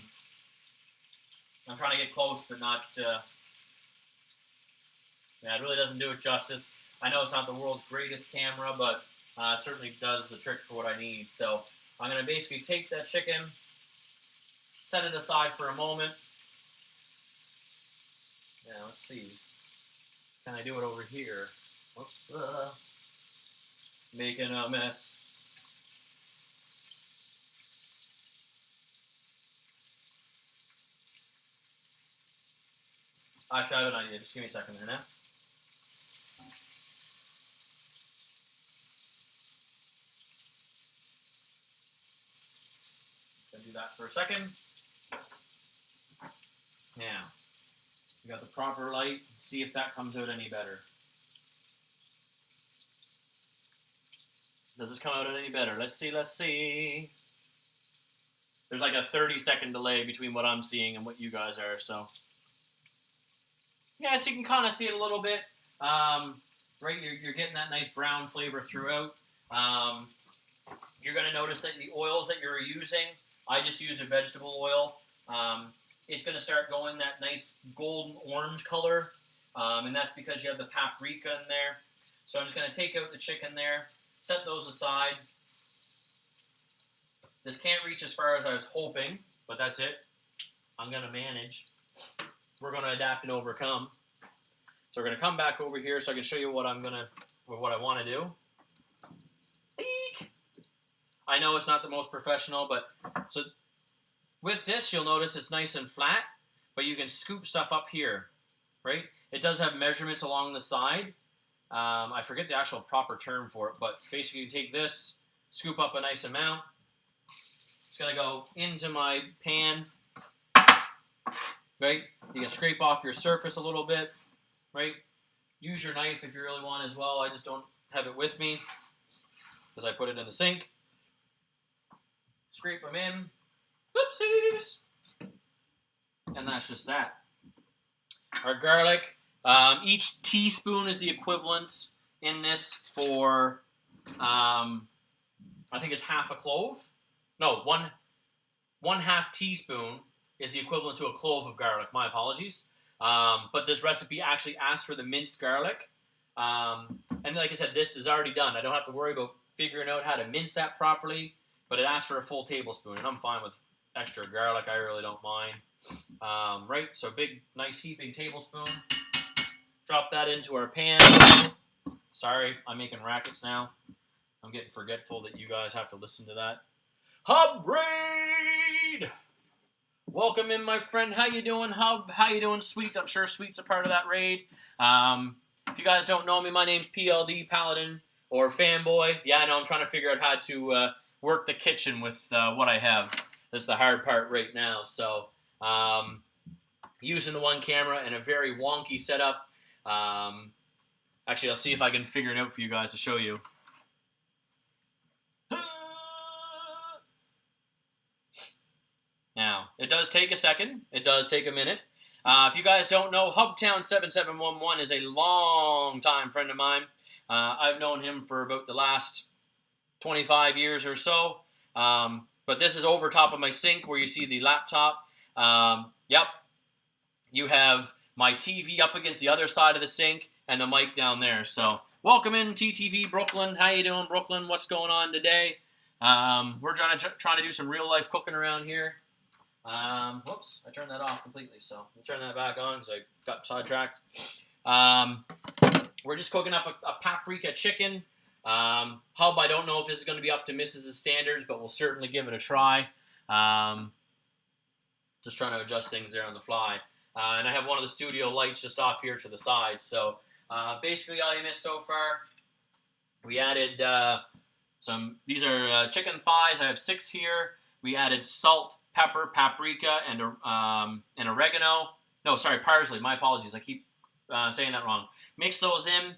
trying to get close, but not. Yeah, it really doesn't do it justice. I know it's not the world's greatest camera, but it certainly does the trick for what I need. So I'm going to basically take that chicken, set it aside for a moment. Yeah, let's see. Can I do it over here? Whoops. Making a mess. Actually, I have an idea. Just give me a second there now. Gonna do that for a second. Now, we got the proper light. See if that comes out any better. Does this come out any better? Let's see, let's see. There's like a 30-second delay between what I'm seeing and what you guys are, so. Yeah, so you can kind of see it a little bit. Right, you're getting that nice brown flavor throughout. You're going to notice that the oils that you're using, I just use a vegetable oil. It's going to start going that nice golden orange color, and that's because you have the paprika in there. So I'm just going to take out the chicken there, set those aside. This can't reach as far as I was hoping, but that's it. I'm going to manage. We're going to adapt and overcome. So we're going to come back over here so I can show you what I want to do. Eek! I know it's not the most professional, but so with this, you'll notice it's nice and flat, but you can scoop stuff up here, right? It does have measurements along the side. I forget the actual proper term for it, but basically you take this, scoop up a nice amount. It's going to go into my pan, right? You can scrape off your surface a little bit, right? Use your knife if you really want as well. I just don't have it with me because I put it in the sink. Scrape them in. Oopsies! And that's just that. Our garlic. Each teaspoon is the equivalent in this for, I think it's half a clove. No, one half teaspoon is the equivalent to a clove of garlic. My apologies. But this recipe actually asks for the minced garlic. And like I said, this is already done. I don't have to worry about figuring out how to mince that properly. But it asks for a full tablespoon, and I'm fine with extra garlic. I really don't mind. Right, so big, nice heaping tablespoon. Drop that into our pan. Sorry, I'm making rackets now. I'm getting forgetful that you guys have to listen to that. Hub Raid! Welcome in, my friend. How you doing, Hub? How you doing, Sweet? I'm sure Sweet's a part of that raid. If you guys don't know me, my name's PLD Paladin, or Fanboy. Yeah, I know, I'm trying to figure out how to work the kitchen with what I have. This is the hard part right now. So, using the one camera and a very wonky setup. Actually, I'll see if I can figure it out for you guys to show you. Now, it does take a second. It does take a minute. If you guys don't know, Hubtown7711 is a long-time friend of mine. I've known him for about the last 25 years or so. But this is over top of my sink where you see the laptop. Yep. You have my TV up against the other side of the sink and the mic down there. So welcome in, TTV Brooklyn. How you doing, Brooklyn? What's going on today? We're trying to do some real-life cooking around here. Whoops, I turned that off completely, so we'll turn that back on because I got sidetracked. We're just cooking up a paprika chicken. Hub, I don't know if this is going to be up to Mrs.'s standards, but we'll certainly give it a try. Just trying to adjust things there on the fly. And I have one of the studio lights just off here to the side. So basically all you missed so far, we added these are chicken thighs. I have 6 here. We added salt, pepper, paprika, and oregano. No, sorry, parsley. My apologies. I keep saying that wrong. Mix those in.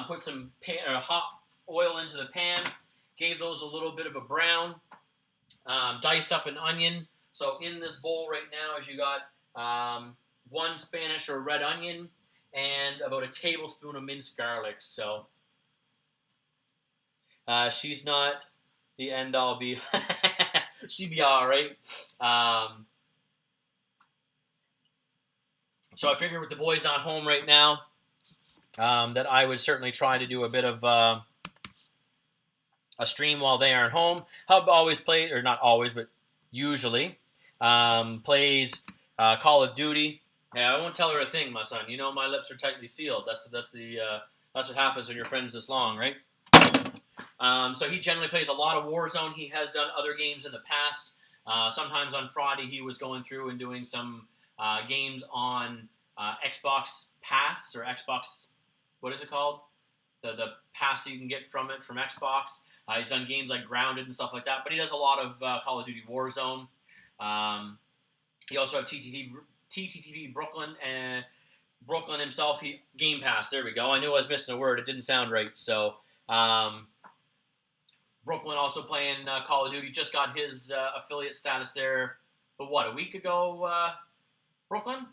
Put some hot oil into the pan. Gave those a little bit of a brown. Diced up an onion. So in this bowl right now, as you got 1 Spanish or red onion and about a tablespoon of minced garlic. So she's not the end all be. She'd be all right. So I figured with the boys not home right now, that I would certainly try to do a bit of a stream while they aren't home. Hub always plays, or not always, but usually plays Call of Duty. Yeah, I won't tell her a thing, my son. You know my lips are tightly sealed. That's what happens when you're friends this long, right? So he generally plays a lot of Warzone. He has done other games in the past. Sometimes on Friday he was going through and doing some games on Xbox Pass or Xbox, what is it called? The pass you can get from Xbox. He's done games like Grounded and stuff like that, but he does a lot of Call of Duty Warzone. He also have TTTV Brooklyn and Brooklyn himself. Game Pass. There we go. I knew I was missing a word. It didn't sound right. So Brooklyn also playing Call of Duty. Just got his affiliate status there. But a week ago, Brooklyn.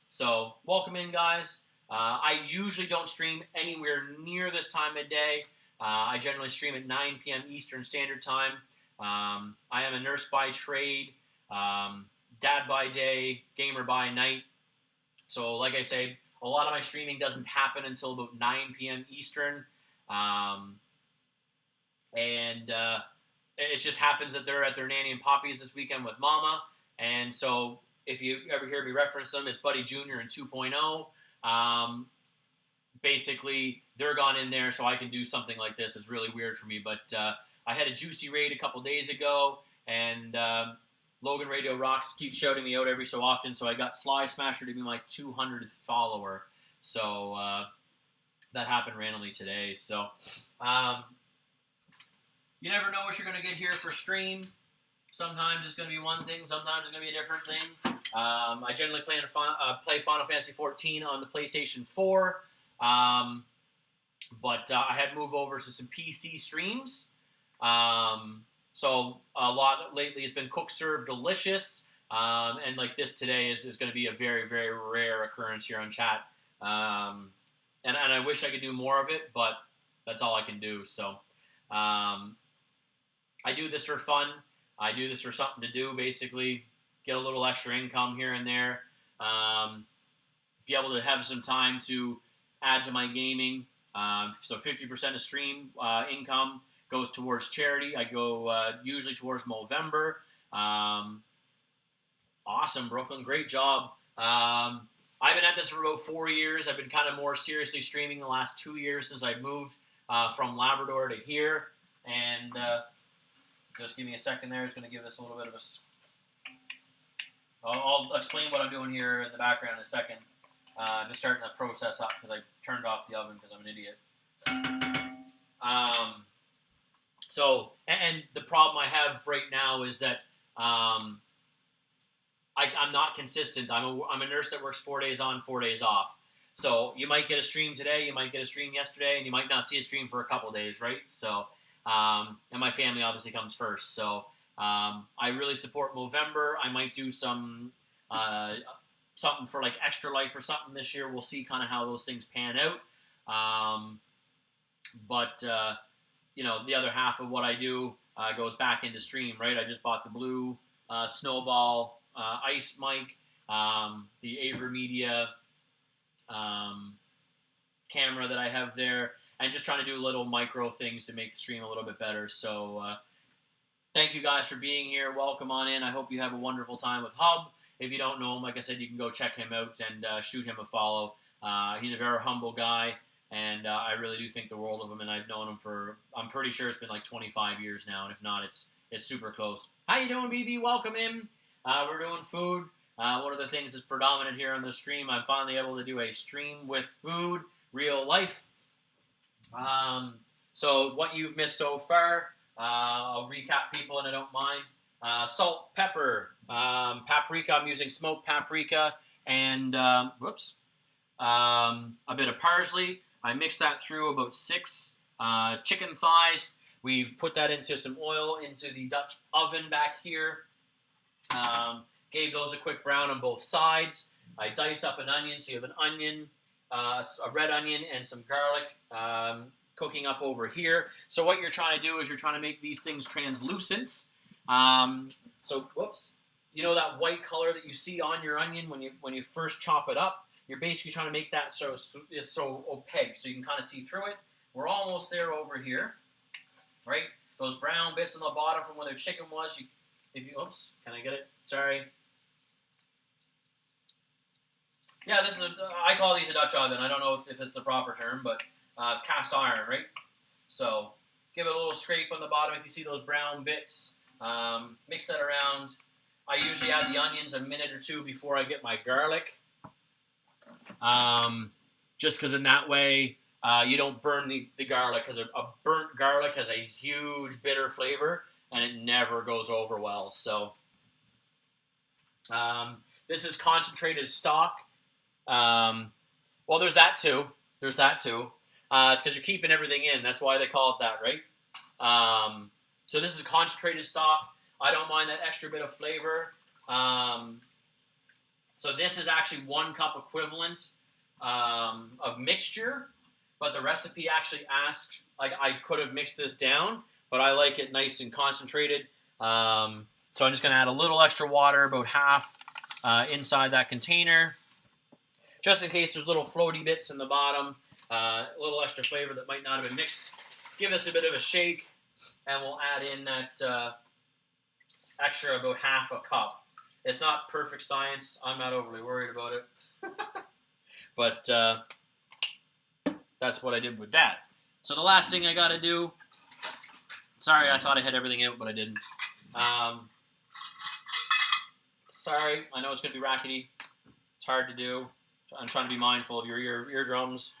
So welcome in, guys. I usually don't stream anywhere near this time of day. I generally stream at 9 p.m. Eastern Standard Time. I am a nurse by trade, dad by day, gamer by night. So like I say, a lot of my streaming doesn't happen until about 9 p.m. Eastern. And it just happens that they're at their Nanny and Poppies this weekend with Mama. And so if you ever hear me reference them, it's Buddy Jr. and 2.0. Basically, they're gone in there, so I can do something like this. It's really weird for me. But I had a juicy raid a couple days ago, and Logan Radio Rocks keeps shouting me out every so often, so I got Sly Smasher to be my 200th follower. So that happened randomly today. So you never know what you're going to get here for stream. Sometimes it's going to be one thing. Sometimes it's going to be a different thing. I generally play Final Fantasy XIV on the PlayStation 4. But I had moved over to some PC streams. So a lot lately has been Cook Serve Delicious. And like this today is going to be a very, very rare occurrence here on chat. And I wish I could do more of it, but that's all I can do. So I do this for fun. I do this for something to do, basically. Get a little extra income here and there. Be able to have some time to add to my gaming. So 50% of stream income goes towards charity. I go usually towards Movember. Awesome, Brooklyn. Great job. I've been at this for about 4 years. I've been kind of more seriously streaming the last 2 years since I moved from Labrador to here. And just give me a second there. It's going to give this a little bit of a... I'll explain what I'm doing here in the background in a second. Just starting the process up because I turned off the oven because I'm an idiot. So, and the problem I have right now is that I'm not consistent. I'm a nurse that works 4 days on, 4 days off. So you might get a stream today, you might get a stream yesterday, and you might not see a stream for a couple days, right? So, and my family obviously comes first. So I really support Movember. I might do some something for like Extra Life or something this year. We'll see kind of how those things pan out. But you know, the other half of what I do goes back into stream, right? I just bought the blue Snowball Ice mic, the AverMedia camera that I have there, and just trying to do little micro things to make the stream a little bit better. So thank you guys for being here. Welcome on in. I hope you have a wonderful time with Hub. If you don't know him, like I said, you can go check him out and shoot him a follow. He's a very humble guy, and I really do think the world of him, and I've known him for, I'm pretty sure it's been like 25 years now, and if not, it's super close. How you doing, BB? Welcome in. We're doing food. One of the things that's predominant here on the stream, I'm finally able to do a stream with food, real life. So what you've missed so far, I'll recap people and I don't mind. Salt, pepper, paprika. I'm using smoked paprika and a bit of parsley. I mixed that through about 6 chicken thighs. We've put that into some oil into the Dutch oven back here. Gave those a quick brown on both sides. I diced up an onion, so you have an onion, a red onion, and some garlic cooking up over here. So what you're trying to do is you're trying to make these things translucent. You know that white color that you see on your onion when you first chop it up? You're basically trying to make that so opaque, so you can kind of see through it. We're almost there over here, right? Those brown bits on the bottom from where the chicken was. Can I get it? Sorry. Yeah, I call these a Dutch oven. I don't know if it's the proper term, but it's cast iron, right? So give it a little scrape on the bottom if you see those brown bits. Mix that around. I usually add the onions a minute or two before I get my garlic. Just because in that way you don't burn the garlic, because a burnt garlic has a huge bitter flavor and it never goes over well. So this is concentrated stock. Well, there's that too. It's because you're keeping everything in. That's why they call it that, right? So this is concentrated stock. I don't mind that extra bit of flavor. So this is actually 1 cup equivalent of mixture, but the recipe actually asks, like, I could have mixed this down, but I like it nice and concentrated. So I'm just going to add a little extra water, about half, inside that container, just in case there's little floaty bits in the bottom, a little extra flavor that might not have been mixed. Give this a bit of a shake, and we'll add in that extra about half a cup. It's not perfect science. I'm not overly worried about it. But that's what I did with that. So the last thing I got to do... Sorry, I thought I had everything out, but I didn't. Sorry, I know it's going to be rackety. It's hard to do. I'm trying to be mindful of your eardrums.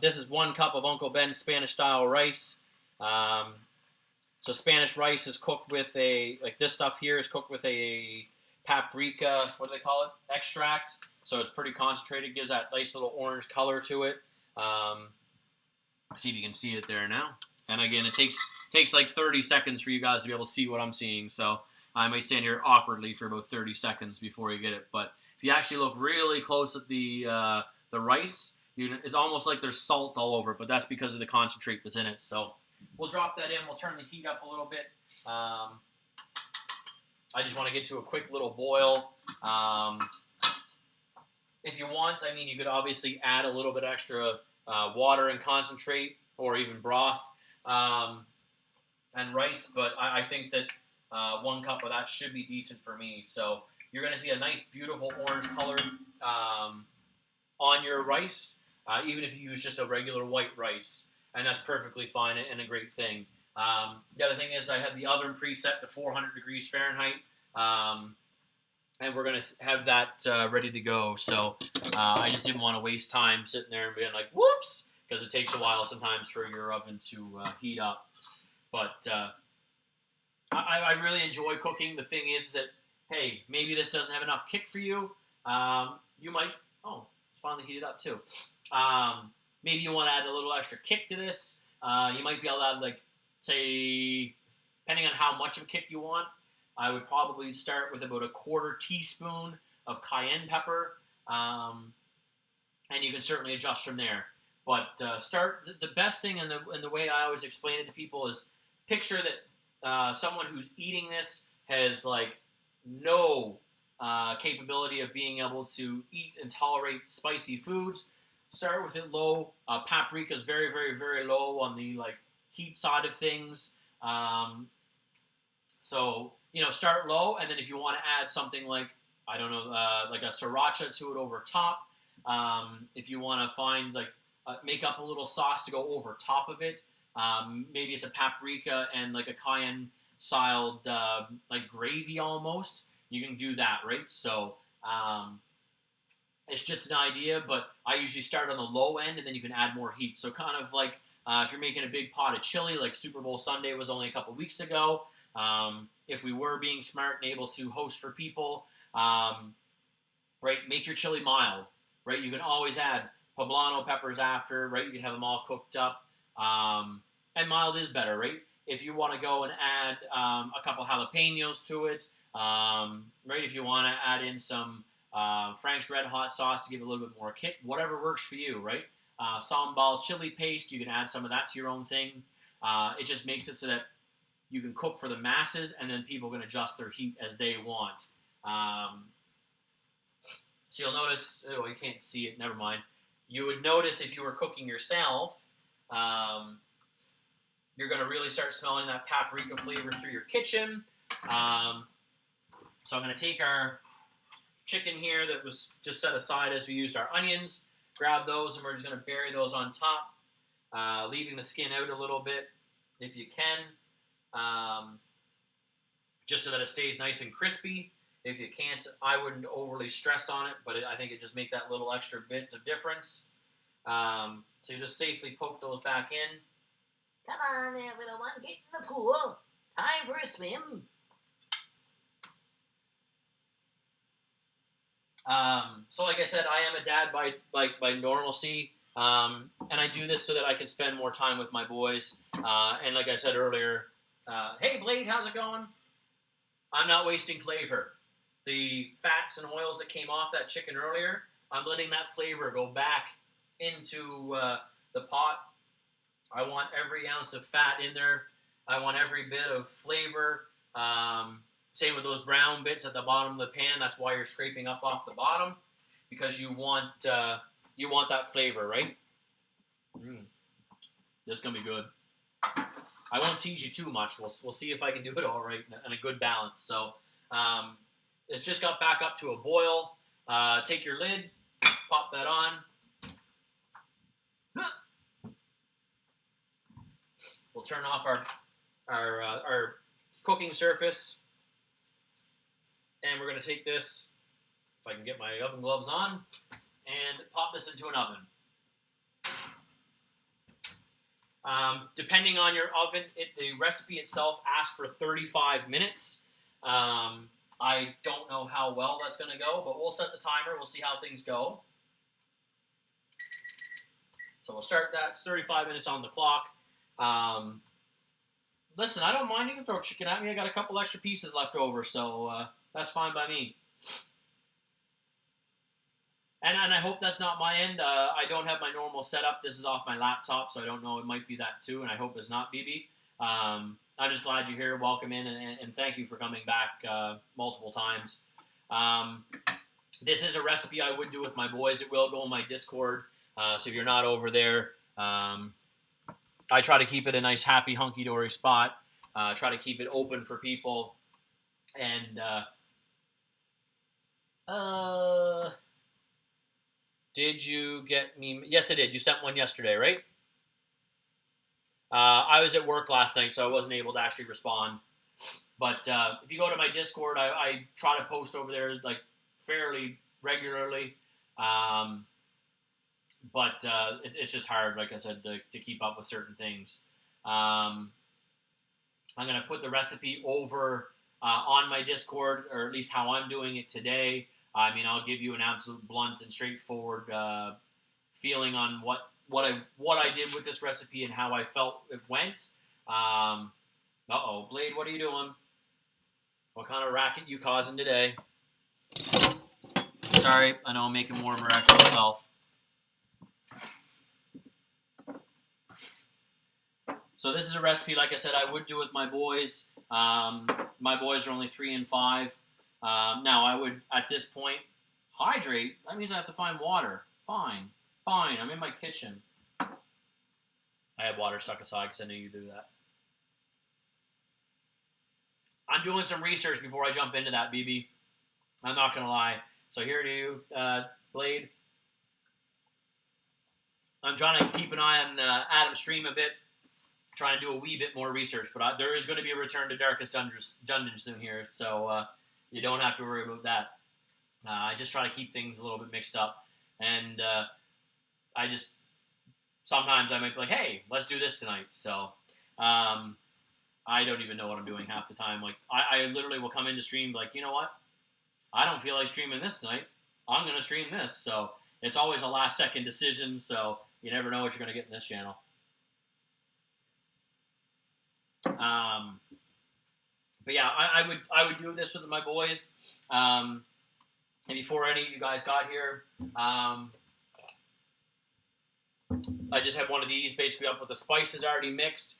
This is 1 cup of Uncle Ben's Spanish-style rice. So Spanish rice is cooked with this stuff here is cooked with a paprika, what do they call it? Extract. So it's pretty concentrated, gives that nice little orange color to it. See if you can see it there now. And again, it takes like 30 seconds for you guys to be able to see what I'm seeing. So I might stand here awkwardly for about 30 seconds before you get it. But if you actually look really close at the rice, it's almost like there's salt all over it, but that's because of the concentrate that's in it. So we'll drop that in. We'll turn the heat up a little bit. I just want to get to a quick little boil. If you want, I mean, you could obviously add a little bit extra water and concentrate, or even broth and rice, but I think that 1 cup of that should be decent for me. So you're going to see a nice, beautiful orange color on your rice, even if you use just a regular white rice, and that's perfectly fine and a great thing. The other thing is I have the oven preset to 400 degrees Fahrenheit, and we're going to have that ready to go. So I just didn't want to waste time sitting there and being like, whoops, because it takes a while sometimes for your oven to heat up. But I really enjoy cooking. The thing is that, hey, maybe this doesn't have enough kick for you. You might, it's finally heated up too. Maybe you want to add a little extra kick to this. You might be able to add, like, say, depending on how much of a kick you want, I would probably start with about a 1/4 teaspoon of cayenne pepper, and you can certainly adjust from there. But the best thing, and the way I always explain it to people is, picture that someone who's eating this has like no capability of being able to eat and tolerate spicy foods. Start with it low. Paprika is very, very, very low on the heat side of things. So, start low, and then if you want to add something like, I don't know, like a sriracha to it over top, if you want to find, like, make up a little sauce to go over top of it, maybe it's a paprika and like a cayenne styled, like gravy almost, you can do that, right? So, it's just an idea, but I usually start on the low end, and then you can add more heat. So kind of like if you're making a big pot of chili, like Super Bowl Sunday was only a couple weeks ago. If we were being smart and able to host for people, right, make your chili mild, right? You can always add poblano peppers after, right? You can have them all cooked up, and mild is better, right? If you want to go and add a couple jalapenos to it, right? If you want to add in some Frank's Red Hot sauce to give it a little bit more kick, whatever works for you, right? Sambal chili paste, you can add some of that to your own thing. It just makes it so that you can cook for the masses, and then people can adjust their heat as they want. So you'll notice, you can't see it, never mind. You would notice if you were cooking yourself, you're going to really start smelling that paprika flavor through your kitchen. So I'm going to take our chicken here that was just set aside as we used our onions, grab those, and we're just going to bury those on top, leaving the skin out a little bit if you can, just so that it stays nice and crispy. If you can't, I wouldn't overly stress on it, but I think it just make that little extra bit of difference. So you just safely poke those back in. Come on there, little one, get in the pool. Time for a swim. So like I said, I am a dad by normalcy, and I do this so that I can spend more time with my boys. And like I said earlier, hey Blade, how's it going? I'm not wasting flavor. The fats and oils that came off that chicken earlier, I'm letting that flavor go back into the pot. I want every ounce of fat in there. I want every bit of flavor. Same with those brown bits at the bottom of the pan. That's why you're scraping up off the bottom, because you want that flavor, right? This is gonna be good. I won't tease you too much. We'll see if I can do it all right and a good balance. So it's just got back up to a boil. Take your lid, pop that on. We'll turn off our cooking surface, and we're going to take this, if I can get my oven gloves on, and pop this into an oven. Depending on your oven, the recipe itself asks for 35 minutes. I don't know how well that's going to go, but we'll set the timer. We'll see how things go. So we'll start that. It's 35 minutes on the clock. Listen, I don't mind. You can throw chicken at me. I got a couple extra pieces left over, so that's fine by me. And I hope that's not my end. I don't have my normal setup. This is off my laptop, so I don't know. It might be that too, and I hope it's not, BB. I'm just glad you're here. Welcome in, and thank you for coming back multiple times. This is a recipe I would do with my boys. It will go in my Discord, so if you're not over there, I try to keep it a nice, happy, hunky-dory spot. Try to keep it open for people. And, did you get me? Yes, I did. You sent one yesterday, right? I was at work last night, so I wasn't able to actually respond. But if you go to my Discord, I try to post over there like fairly regularly. But it's just hard, like I said, to keep up with certain things. I'm going to put the recipe over on my Discord, or at least how I'm doing it today. I mean, I'll give you an absolute blunt and straightforward feeling on what I did with this recipe and how I felt it went. Uh-oh, Blade, what are you doing? What kind of racket you causing today? Sorry, I know I'm making more miracle myself. So this is a recipe, like I said, I would do with my boys. My boys are only 3 and 5. Now, I would, at this point, hydrate. That means I have to find water. Fine. I'm in my kitchen. I had water stuck aside because I knew you'd do that. I'm doing some research before I jump into that, BB. I'm not going to lie. So here to you, Blade. I'm trying to keep an eye on Adam's stream a bit, trying to do a wee bit more research, but there is going to be a return to Darkest Dungeon soon here, so you don't have to worry about that. I just try to keep things a little bit mixed up, and I just sometimes I might be like, hey, let's do this tonight. So I don't even know what I'm doing half the time. Like I literally will come into stream like, you know what? I don't feel like streaming this tonight. I'm going to stream this. So it's always a last second decision. So you never know what you're going to get in this channel. But yeah, I would do this with my boys. And before any of you guys got here, I just had one of these basically up with the spices already mixed.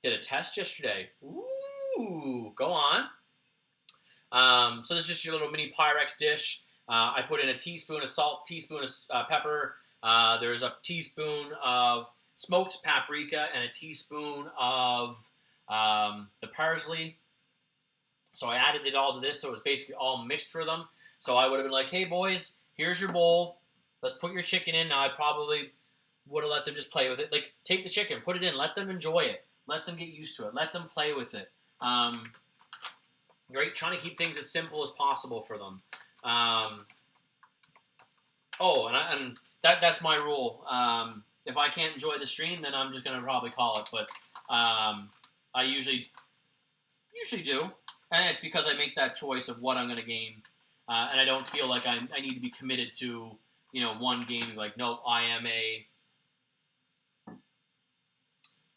Did a test yesterday. Ooh, go on. So this is just your little mini Pyrex dish. I put in a teaspoon of salt, teaspoon of pepper. There's a teaspoon of smoked paprika and a teaspoon of the parsley. So I added it all to this, so it was basically all mixed for them. So I would have been like, hey, boys, here's your bowl. Let's put your chicken in. Now, I probably would have let them just play with it. Like, take the chicken, put it in, let them enjoy it. Let them get used to it. Let them play with it. Right? Trying to keep things as simple as possible for them. That's my rule. If I can't enjoy the stream, then I'm just going to probably call it. But I usually do. And it's because I make that choice of what I'm going to game. And I don't feel like I need to be committed to, one game. Like, nope, I am a...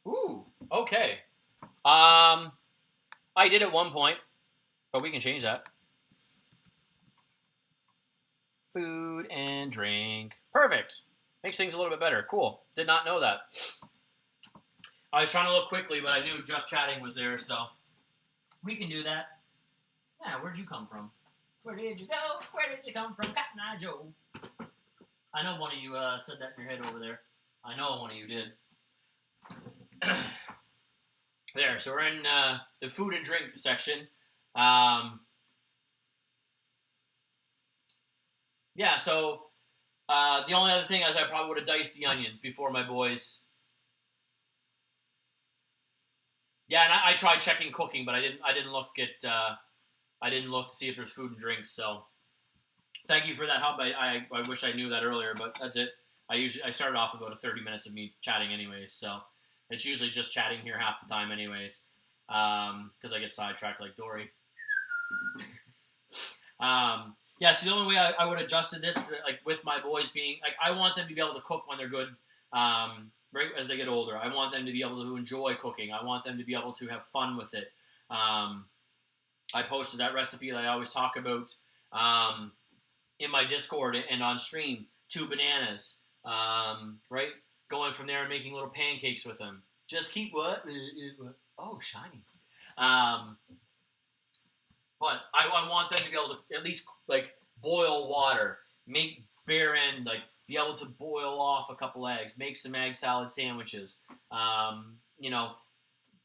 Ooh, okay. I did at one point, but we can change that. Food and drink. Perfect. Makes things a little bit better. Cool. Did not know that. I was trying to look quickly, but I knew Just Chatting was there, so we can do that. Yeah, where'd you come from? Where did you go? Where did you come from, Cotton Eye Joe? I know one of you said that in your head over there. I know one of you did. There, so we're in the food and drink section. Yeah, so the only other thing is I probably would have diced the onions before my boys. Yeah, and I tried checking cooking, but I didn't look to see if there's food and drinks. So thank you for that help. I wish I knew that earlier, but that's it. I started off about 30 minutes of me chatting anyways, so it's usually just chatting here half the time anyways, because I get sidetracked like Dory. Yeah, so the only way I would have adjusted this, like with my boys being, like, I want them to be able to cook when they're good, right as they get older. I want them to be able to enjoy cooking. I want them to be able to have fun with it. I posted that recipe that I always talk about in my Discord and on stream. 2 bananas, right? Going from there and making little pancakes with them. Just keep what? Oh, shiny. But I want them to be able to at least, like, boil water, make bare end, like, be able to boil off a couple eggs, make some egg salad sandwiches,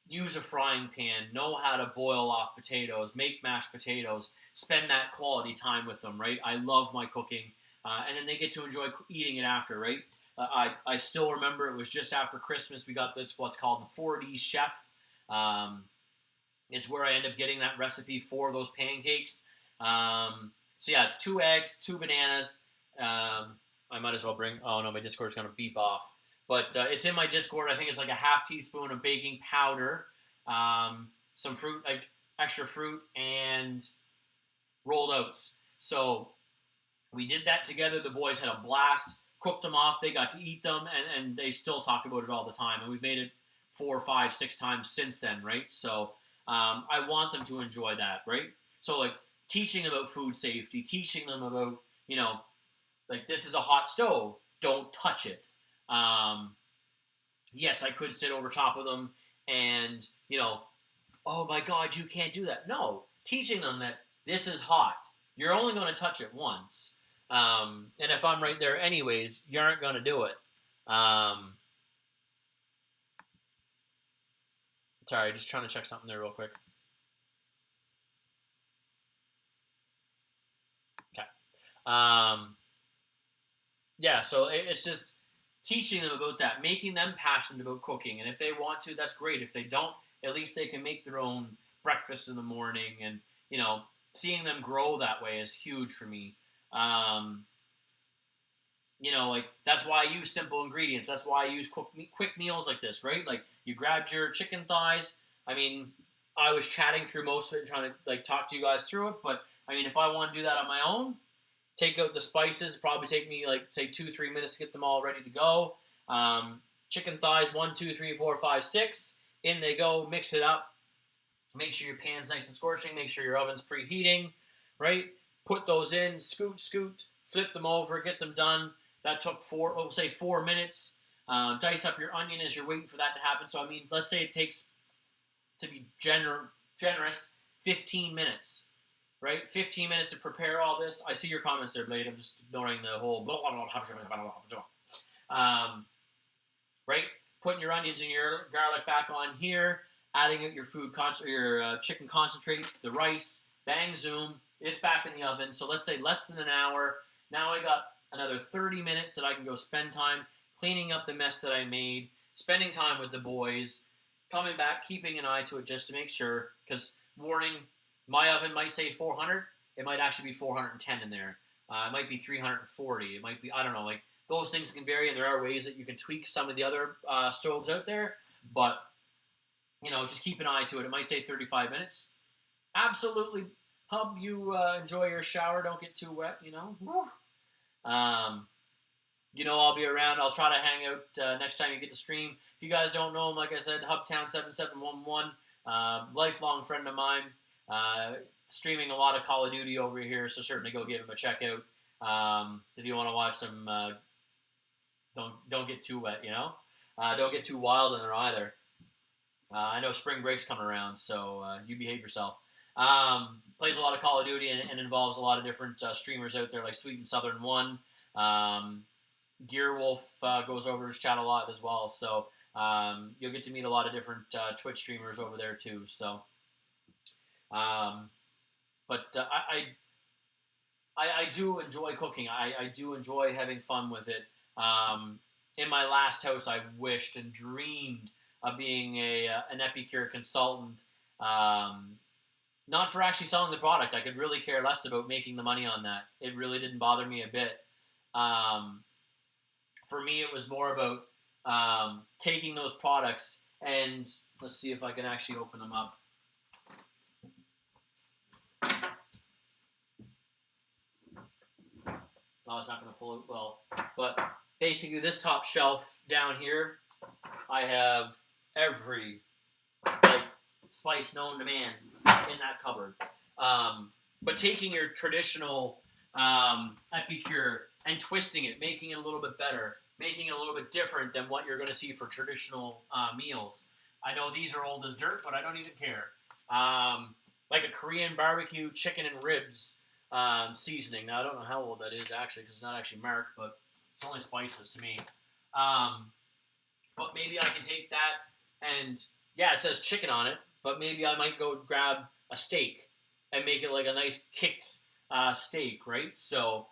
use a frying pan, know how to boil off potatoes, make mashed potatoes, spend that quality time with them, right? I love my cooking, and then they get to enjoy eating it after, right? I still remember it was just after Christmas we got this, what's called the 4D Chef. It's where I end up getting that recipe for those pancakes. So yeah, it's 2 eggs, 2 bananas. I might as well bring... Oh, no, my Discord's going to beep off. But it's in my Discord. I think it's like a half teaspoon of baking powder, some fruit, like extra fruit, and rolled oats. So we did that together. The boys had a blast, cooked them off. They got to eat them, and they still talk about it all the time. And we've made it 4, 5, 6 times since then, right? So I want them to enjoy that, right? So, like, teaching about food safety, teaching them about, like, this is a hot stove, don't touch it. Yes, I could sit over top of them and, oh my God, you can't do that. No, teaching them that this is hot. You're only going to touch it once. And if I'm right there anyways, you aren't going to do it. Sorry, just trying to check something there real quick. Okay. Yeah, so it's just teaching them about that, making them passionate about cooking. And if they want to, that's great. If they don't, at least they can make their own breakfast in the morning. And, seeing them grow that way is huge for me. Um, like that's why I use simple ingredients. That's why I use quick meals like this, right? Like you grabbed your chicken thighs. I mean, I was chatting through most of it and trying to like talk to you guys through it. But I mean, if I want to do that on my own, take out the spices. Probably take me like say 2-3 minutes to get them all ready to go. Chicken thighs 1, 2, 3, 4, 5, 6. In they go. Mix it up. Make sure your pan's nice and scorching. Make sure your oven's preheating. Right. Put those in. Scoot. Flip them over. Get them done. That took 4 minutes. Dice up your onion as you're waiting for that to happen. So I mean, let's say it takes, to be generous, 15 minutes. Right? 15 minutes to prepare all this. I see your comments there, Blade. I'm just ignoring the whole blah, blah, blah. Right? Putting your onions and your garlic back on here. Adding out your your chicken concentrate, the rice. Bang, zoom. It's back in the oven. So let's say less than an hour. Now I got another 30 minutes that I can go spend time cleaning up the mess that I made, spending time with the boys, coming back, keeping an eye to it just to make sure. Because, warning, my oven might say 400. It might actually be 410 in there. It might be 340. It might be, I don't know, like those things can vary, and there are ways that you can tweak some of the other stoves out there. But, just keep an eye to it. It might say 35 minutes. Absolutely, hub, you enjoy your shower. Don't get too wet, Woo. I'll be around. I'll try to hang out next time you get to stream. If you guys don't know him, like I said, Hubtown7711, lifelong friend of mine. Streaming a lot of Call of Duty over here, so certainly go give him a check out. If you want to watch some, don't get too wet, don't get too wild in there either. I know spring break's coming around, so you behave yourself. Plays a lot of Call of Duty and involves a lot of different streamers out there, like Sweet and Southern One. Gearwolf goes over his chat a lot as well, so you'll get to meet a lot of different Twitch streamers over there too. So, but I do enjoy cooking. I do enjoy having fun with it. In my last house, I wished and dreamed of being an Epicure consultant. Not for actually selling the product. I could really care less about making the money on that. It really didn't bother me a bit. For me, it was more about taking those products and let's see if I can actually open them up. Oh, it's not going to pull it well. But basically, this top shelf down here, I have every spice known to man in that cupboard. But taking your traditional Epicure and twisting it, making it a little bit better, making it a little bit different than what you're going to see for traditional meals. I know these are old as dirt, but I don't even care. Like a Korean barbecue chicken and ribs seasoning. Now, I don't know how old that is, actually, because it's not actually marked, but it's only spices to me. But maybe I can take that and, yeah, it says chicken on it, but maybe I might go grab a steak and make it like a nice kicked steak, right? So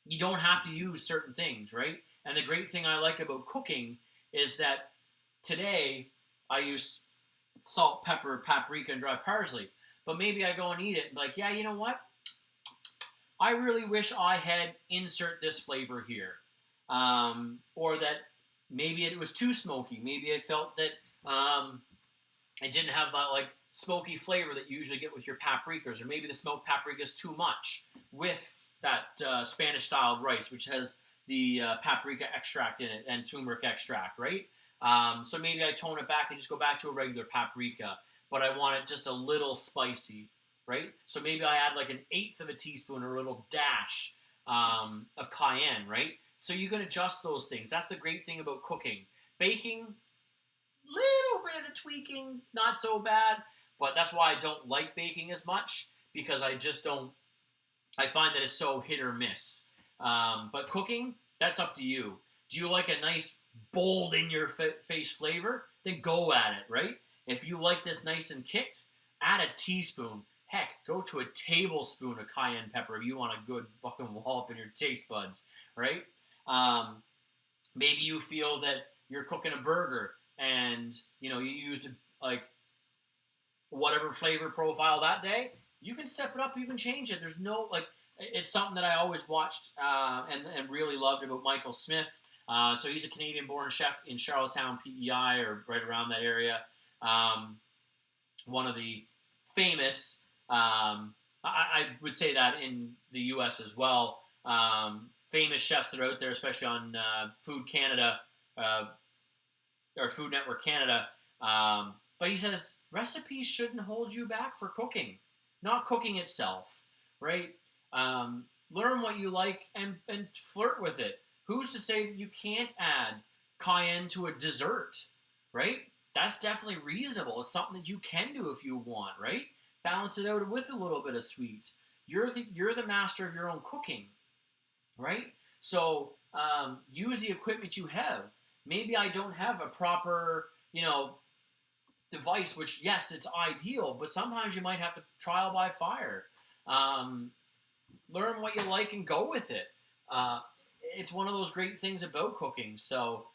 you don't have to use certain things, right? And the great thing I like about cooking is that today I use salt, pepper, paprika, and dry parsley. But maybe I go and eat it and like, yeah, you know what? I really wish I had insert this flavor here. Or that maybe it was too smoky. Maybe I felt that it didn't have that like smoky flavor that you usually get with your paprikas. Or maybe the smoked paprika is too much with that Spanish-styled rice, which has the paprika extract in it and turmeric extract, right? So maybe I tone it back and just go back to a regular paprika, but I want it just a little spicy, right? So maybe I add like 1/8 of a teaspoon or a little dash of cayenne, right? So you can adjust those things. That's the great thing about cooking. Baking, little bit of tweaking, not so bad, but that's why I don't like baking as much, because I just don't, I find that it's so hit or miss. But cooking, that's up to you. Do you like a nice, bold, in your face flavor? Then go at it, right? If you like this nice and kicked, add a teaspoon. Heck, go to a tablespoon of cayenne pepper if you want a good fucking wallop in your taste buds, right? Maybe you feel that you're cooking a burger and you used like whatever flavor profile that day. You can step it up. You can change it. There's no like. It's something that I always watched and really loved about Michael Smith. So he's a Canadian-born chef in Charlottetown, PEI, or right around that area. One of the famous, I would say that in the U.S. as well, famous chefs that are out there, especially on Food Canada or Food Network Canada. But he says recipes shouldn't hold you back for cooking, not cooking itself, right? Learn what you like and flirt with it. Who's to say that you can't add cayenne to a dessert, right? That's definitely reasonable. It's something that you can do if you want, right? Balance it out with a little bit of sweet. You're the master of your own cooking, right? So use the equipment you have. Maybe I don't have a proper, device, which, yes, it's ideal, but sometimes you might have to trial by fire. Learn what you like and go with it. It's one of those great things about cooking. So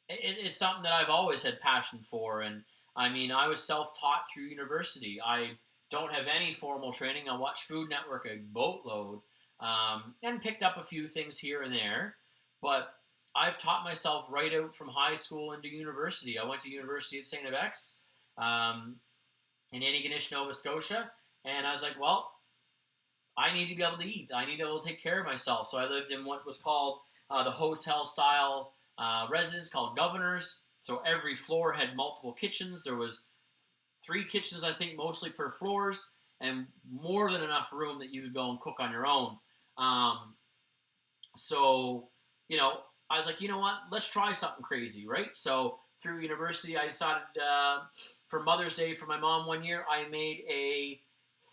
it's something that I've always had passion for. And I mean, I was self-taught through university. I don't have any formal training. I watched Food Network a boatload and picked up a few things here and there. But I've taught myself right out from high school into university. I went to University at St. FX in Antigonish, Nova Scotia. And I was like, well, I need to be able to eat. I need to be able to take care of myself. So I lived in what was called the hotel-style residence called Governors. So every floor had multiple kitchens. There was 3 kitchens, I think, mostly per floors, and more than enough room that you could go and cook on your own. So, I was like, you know what? Let's try something crazy, right? So through university, I decided for Mother's Day for my mom one year, I made a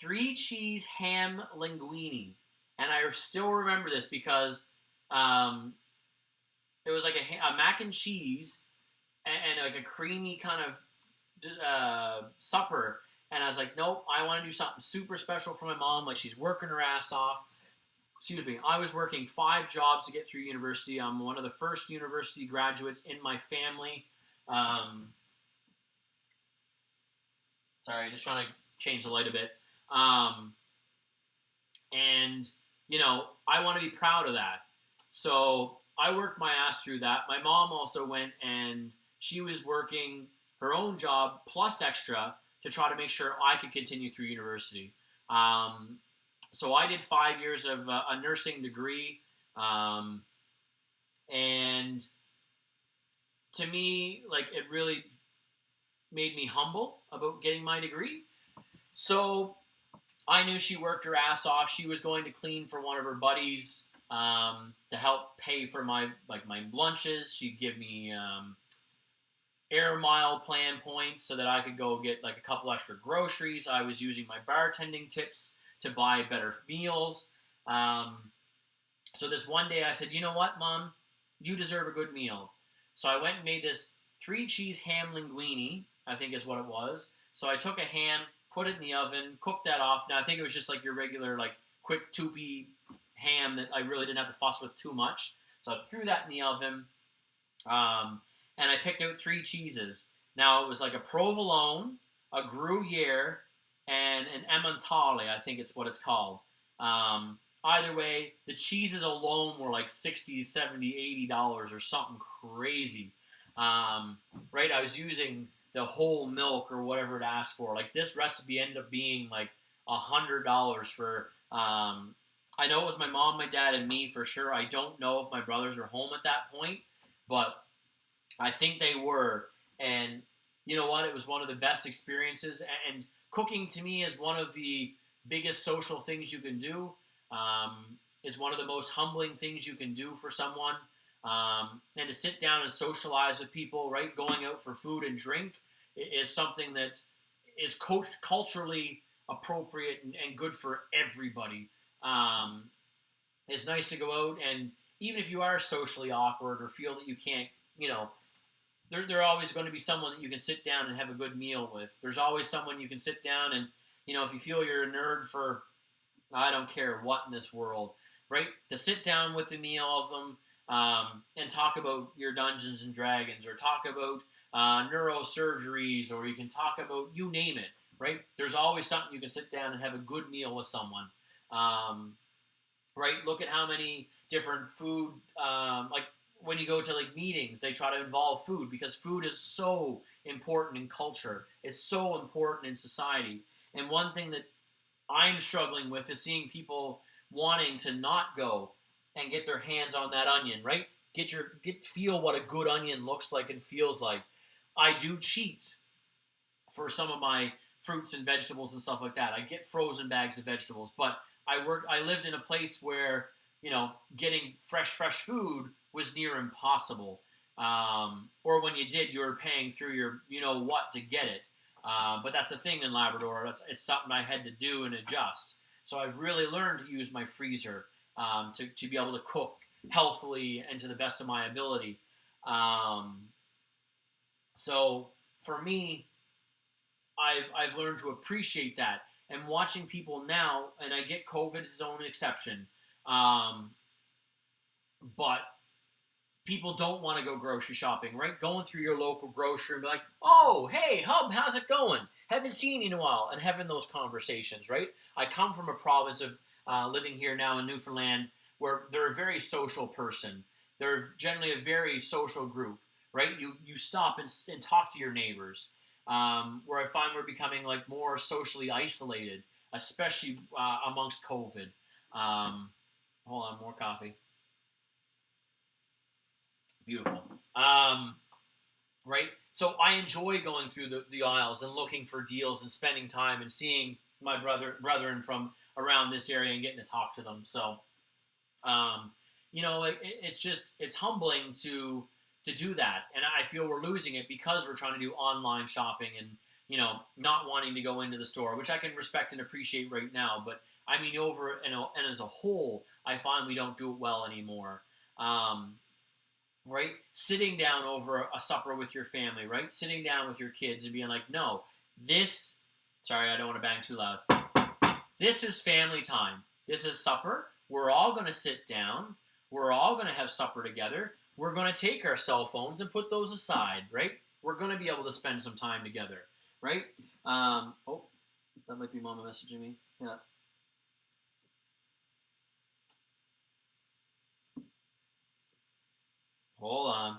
3-cheese ham linguine. And I still remember this because it was like a mac and cheese and like a creamy kind of supper. And I was like, nope, I want to do something super special for my mom. Like, she's working her ass off. Excuse me. I was working 5 jobs to get through university. I'm one of the first university graduates in my family. Sorry, just trying to change the light a bit. And, I want to be proud of that. So I worked my ass through that. My mom also went and she was working her own job plus extra to try to make sure I could continue through university. So I did 5 years of a nursing degree. And to me, like, it really made me humble about getting my degree. So I knew she worked her ass off. She was going to clean for one of her buddies to help pay for my lunches. She'd give me air mile plan points so that I could go get like a couple extra groceries. I was using my bartending tips to buy better meals. So this one day I said, you know what, Mom? You deserve a good meal. So I went and made this 3-cheese ham linguine, I think is what it was. So I took a ham, put it in the oven, cooked that off. Now I think it was just like your regular like quick toopy ham that I really didn't have to fuss with too much. So I threw that in the oven. And I picked out 3 cheeses. Now, it was like a provolone, a Gruyere, and an Emmentaler, I think it's what it's called. Either way, the cheeses alone were like $60, $70, $80 or something crazy. Right? I was using the whole milk or whatever it asked for. Like, this recipe ended up being like $100 for... I know it was my mom, my dad, and me for sure. I don't know if my brothers were home at that point, but I think they were. And you know what? It was one of the best experiences. And cooking to me is one of the biggest social things you can do. It's one of the most humbling things you can do for someone. And to sit down and socialize with people, right? Going out for food and drink is something that is culturally appropriate and good for everybody. It's nice to go out and even if you are socially awkward or feel that you can't, you know, there are always going to be someone that you can sit down and have a good meal with. There's always someone you can sit down and, you know, if you feel you're a nerd for, I don't care what in this world, right? To sit down with a meal of them and talk about your Dungeons and Dragons or talk about neurosurgeries, or you can talk about, you name it, right? There's always something you can sit down and have a good meal with someone. Right? Look at how many different food, like when you go to like meetings, they try to involve food because food is so important in culture. It's so important in society. And one thing that I'm struggling with is seeing people wanting to not go and get their hands on that onion, right? Feel what a good onion looks like and feels like. I do cheat for some of my fruits and vegetables and stuff like that. I get frozen bags of vegetables, but I lived in a place where, you know, getting fresh food was near impossible. Or when you did, you were paying through your, you know what, to get it. But that's the thing in Labrador. It's something I had to do and adjust. So I've really learned to use my freezer to be able to cook healthily and to the best of my ability. So for me, I've learned to appreciate that. And watching people now, and I get COVID is its own exception, but people don't want to go grocery shopping, right? Going through your local grocery and be like, oh, hey, Hub, how's it going? Haven't seen you in a while, and having those conversations, right? I come from a province of living here now in Newfoundland where they're a very social person. They're generally a very social group, right? You stop and talk to your neighbors. Where I find we're becoming like more socially isolated, especially amongst COVID. Hold on, more coffee. Beautiful. Right? So I enjoy going through the aisles and looking for deals and spending time and seeing my brethren from around this area and getting to talk to them. So, you know, it's humbling to do that, and I feel we're losing it because we're trying to do online shopping and, you know, not wanting to go into the store, which I can respect and appreciate right now. But I mean, over and as a whole, I find we don't do it well anymore. Right? Sitting down over a supper with your family, right? Sitting down with your kids and being like, no, sorry, I don't want to bang too loud. This is family time. This is supper. We're all going to sit down. We're all going to have supper together. We're going to take our cell phones and put those aside, right? We're going to be able to spend some time together, right? Oh, that might be Mama messaging me. Yeah. Hold on.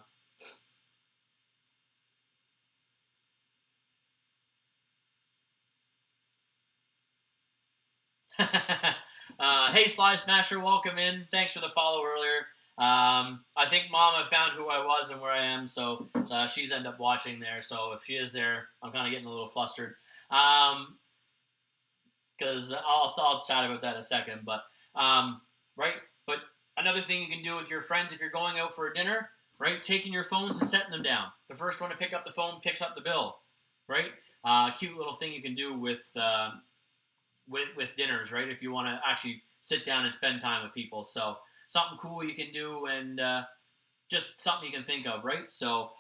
Hey, Sly Smasher, welcome in. Thanks for the follow earlier. I think Mama found who I was and where I am, so she's ended up watching there. So if she is there, I'm kind of getting a little flustered. Because I'll chat about that in a second. But right, but another thing you can do with your friends if you're going out for a dinner, right? Taking your phones and setting them down. The first one to pick up the phone picks up the bill, right? Cute little thing you can do with dinners, right? If you want to actually sit down and spend time with people. So something cool you can do, and just something you can think of, right? So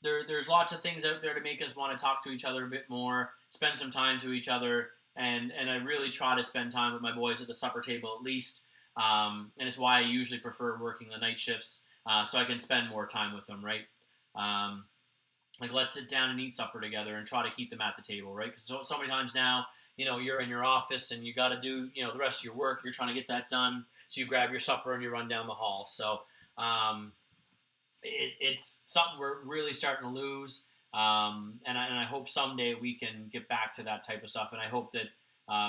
there's lots of things out there to make us want to talk to each other a bit more, spend some time to each other, and I really try to spend time with my boys at the supper table at least, and it's why I usually prefer working the night shifts, so I can spend more time with them, right? Like, let's sit down and eat supper together and try to keep them at the table, right? Because so many times now, you know, you're in your office and you got to do, you know, the rest of your work. You're trying to get that done. So you grab your supper and you run down the hall. So it's something we're really starting to lose. And I hope someday we can get back to that type of stuff. And I hope that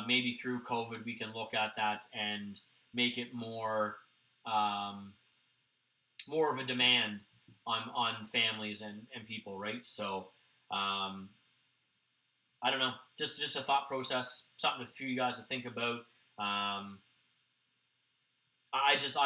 maybe through COVID we can look at that and make it more of a demand on families and people, right? So I don't know, just a thought process, something for you guys to think about. I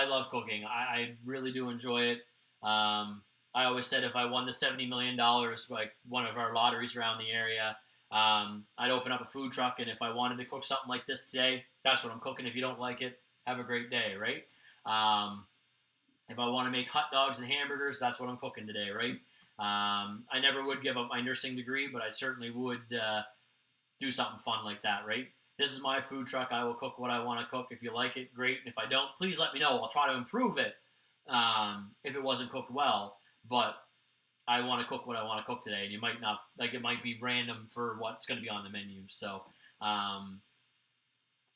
love cooking. I really do enjoy it. I always said if I won the $70 million, like one of our lotteries around the area, I'd open up a food truck, and if I wanted to cook something like this today, that's what I'm cooking. If you don't like it, have a great day, right? If I want to make hot dogs and hamburgers, that's what I'm cooking today, right? I never would give up my nursing degree, but I certainly would do something fun like that, right? This is my food truck. I will cook what I want to cook. If you like it, great. And if I don't, please let me know. I'll try to improve it if it wasn't cooked well. But I want to cook what I want to cook today, and you might not like it. Might be random for what's going to be on the menu. So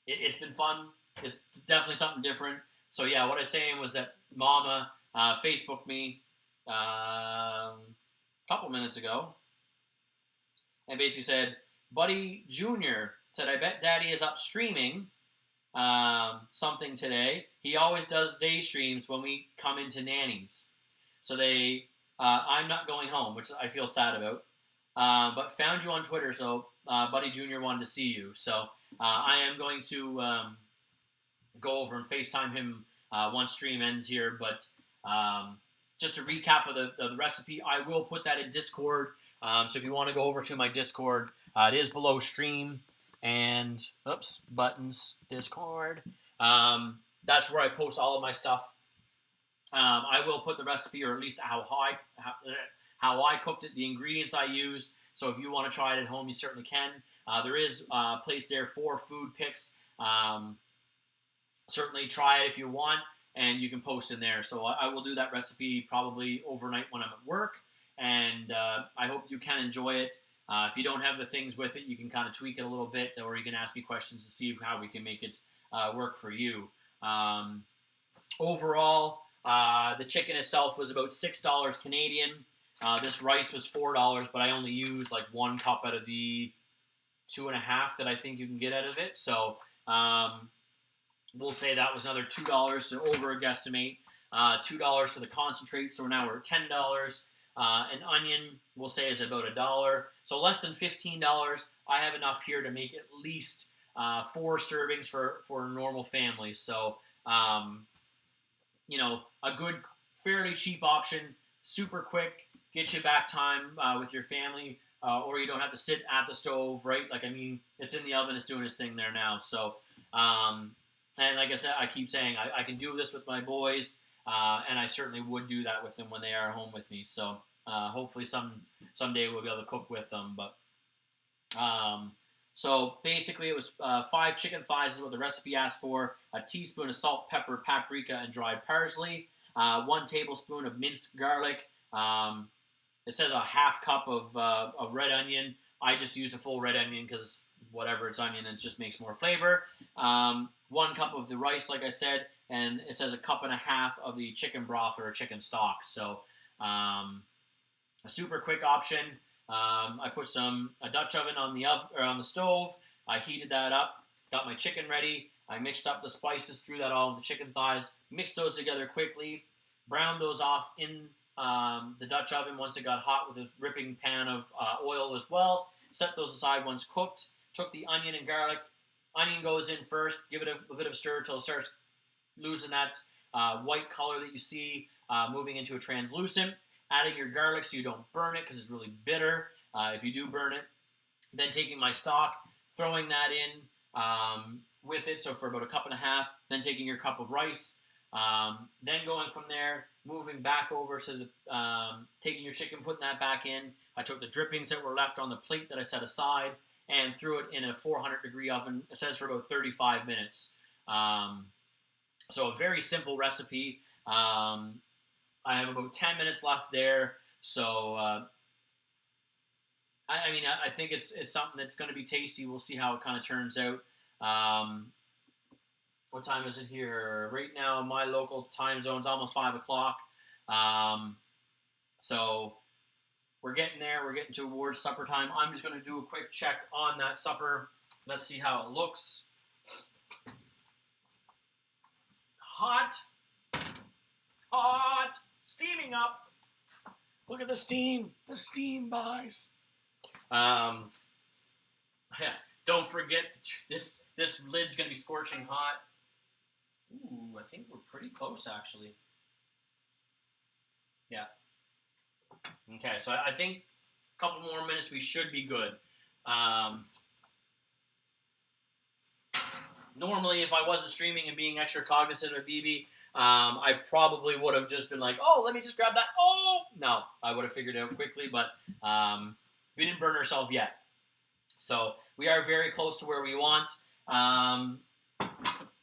it's been fun. It's definitely something different. So yeah, what I was saying was that Mama Facebooked me a couple minutes ago and basically said, Buddy Jr. said, I bet Daddy is up streaming something today. He always does day streams when we come into Nanny's. So I'm not going home, which I feel sad about. But found you on Twitter, so Buddy Jr. wanted to see you. So I am going to go over and FaceTime him once stream ends here. But just a recap of the recipe, I will put that in Discord. So if you want to go over to my Discord, it is below stream. And, buttons, Discord. That's where I post all of my stuff. I will put the recipe, or at least how I cooked it, the ingredients I used. So if you want to try it at home, you certainly can. There is a place there for food pics. Certainly try it if you want, and you can post in there. So I will do that recipe probably overnight when I'm at work, and I hope you can enjoy it. If you don't have the things with it, you can kind of tweak it a little bit, or you can ask me questions to see how we can make it work for you. Overall, the chicken itself was about $6 Canadian. This rice was $4, but I only used like 1 cup out of the 2.5 that I think you can get out of it. So we'll say that was another $2 to over guesstimate. $2 for the concentrate, so now we're at $10. An onion, we'll say, is about $1. So less than $15. I have enough here to make at least 4 servings for a normal family. So, a good, fairly cheap option, super quick, get you back time with your family, or you don't have to sit at the stove, right? It's in the oven, it's doing its thing there now. So, and like I said, I keep saying I can do this with my boys, and I certainly would do that with them when they are home with me. So hopefully someday we'll be able to cook with them. But so basically it was 5 chicken thighs is what the recipe asked for, a teaspoon of salt, pepper, paprika, and dried parsley, 1 tablespoon of minced garlic. It says a half cup of red onion. I just use a full red onion because whatever, it's onion, it just makes more flavor. 1 cup of the rice, like I said, and it says a cup and a half of the chicken broth or chicken stock. So a super quick option. I put a Dutch oven on the stove. I heated that up, got my chicken ready. I mixed up the spices, threw that all in the chicken thighs, mixed those together quickly, browned those off in the Dutch oven once it got hot with a ripping pan of oil as well. Set those aside once cooked. Took the onion and garlic. Onion goes in first. Give it a bit of stir until it starts losing that white color that you see, moving into a translucent. Adding your garlic so you don't burn it because it's really bitter if you do burn it. Then taking my stock, throwing that in with it, so for about a cup and a half. Then taking your cup of rice. Then going from there, moving back over to the taking your chicken, putting that back in. I took the drippings that were left on the plate that I set aside and threw it in a 400-degree oven. It says for about 35 minutes. So a very simple recipe. I have about 10 minutes left there. So, I think it's something that's going to be tasty. We'll see how it kind of turns out. What time is it here? Right now, my local time zone is almost 5 o'clock. So we're getting there. We're getting towards supper time. I'm just going to do a quick check on that supper. Let's see how it looks. Hot. Steaming up. Look at the steam. The steam, boys. Yeah. Don't forget this lid's going to be scorching hot. Ooh, I think we're pretty close, actually. Yeah. Okay, so I think a couple more minutes we should be good. Normally, if I wasn't streaming and being extra cognizant of BB, I probably would have just been like, oh, let me just grab that. Oh, no, I would have figured it out quickly, but we didn't burn ourselves yet. So we are very close to where we want. And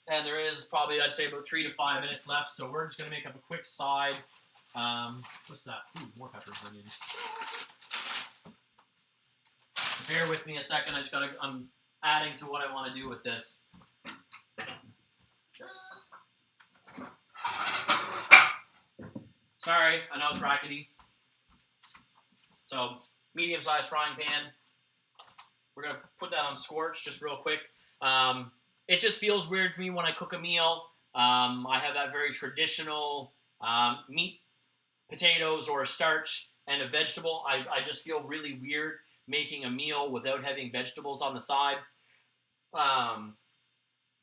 there is probably, I'd say, about 3 to 5 minutes left. So we're just going to make up a quick side. What's that? Ooh, more peppers, onions. Bear with me a second. I'm adding to what I want to do with this. Sorry, I know it's rackety. So, medium-sized frying pan. We're going to put that on scorch just real quick. It just feels weird for me when I cook a meal. I have that very traditional meat, potatoes, or starch, and a vegetable. I just feel really weird making a meal without having vegetables on the side.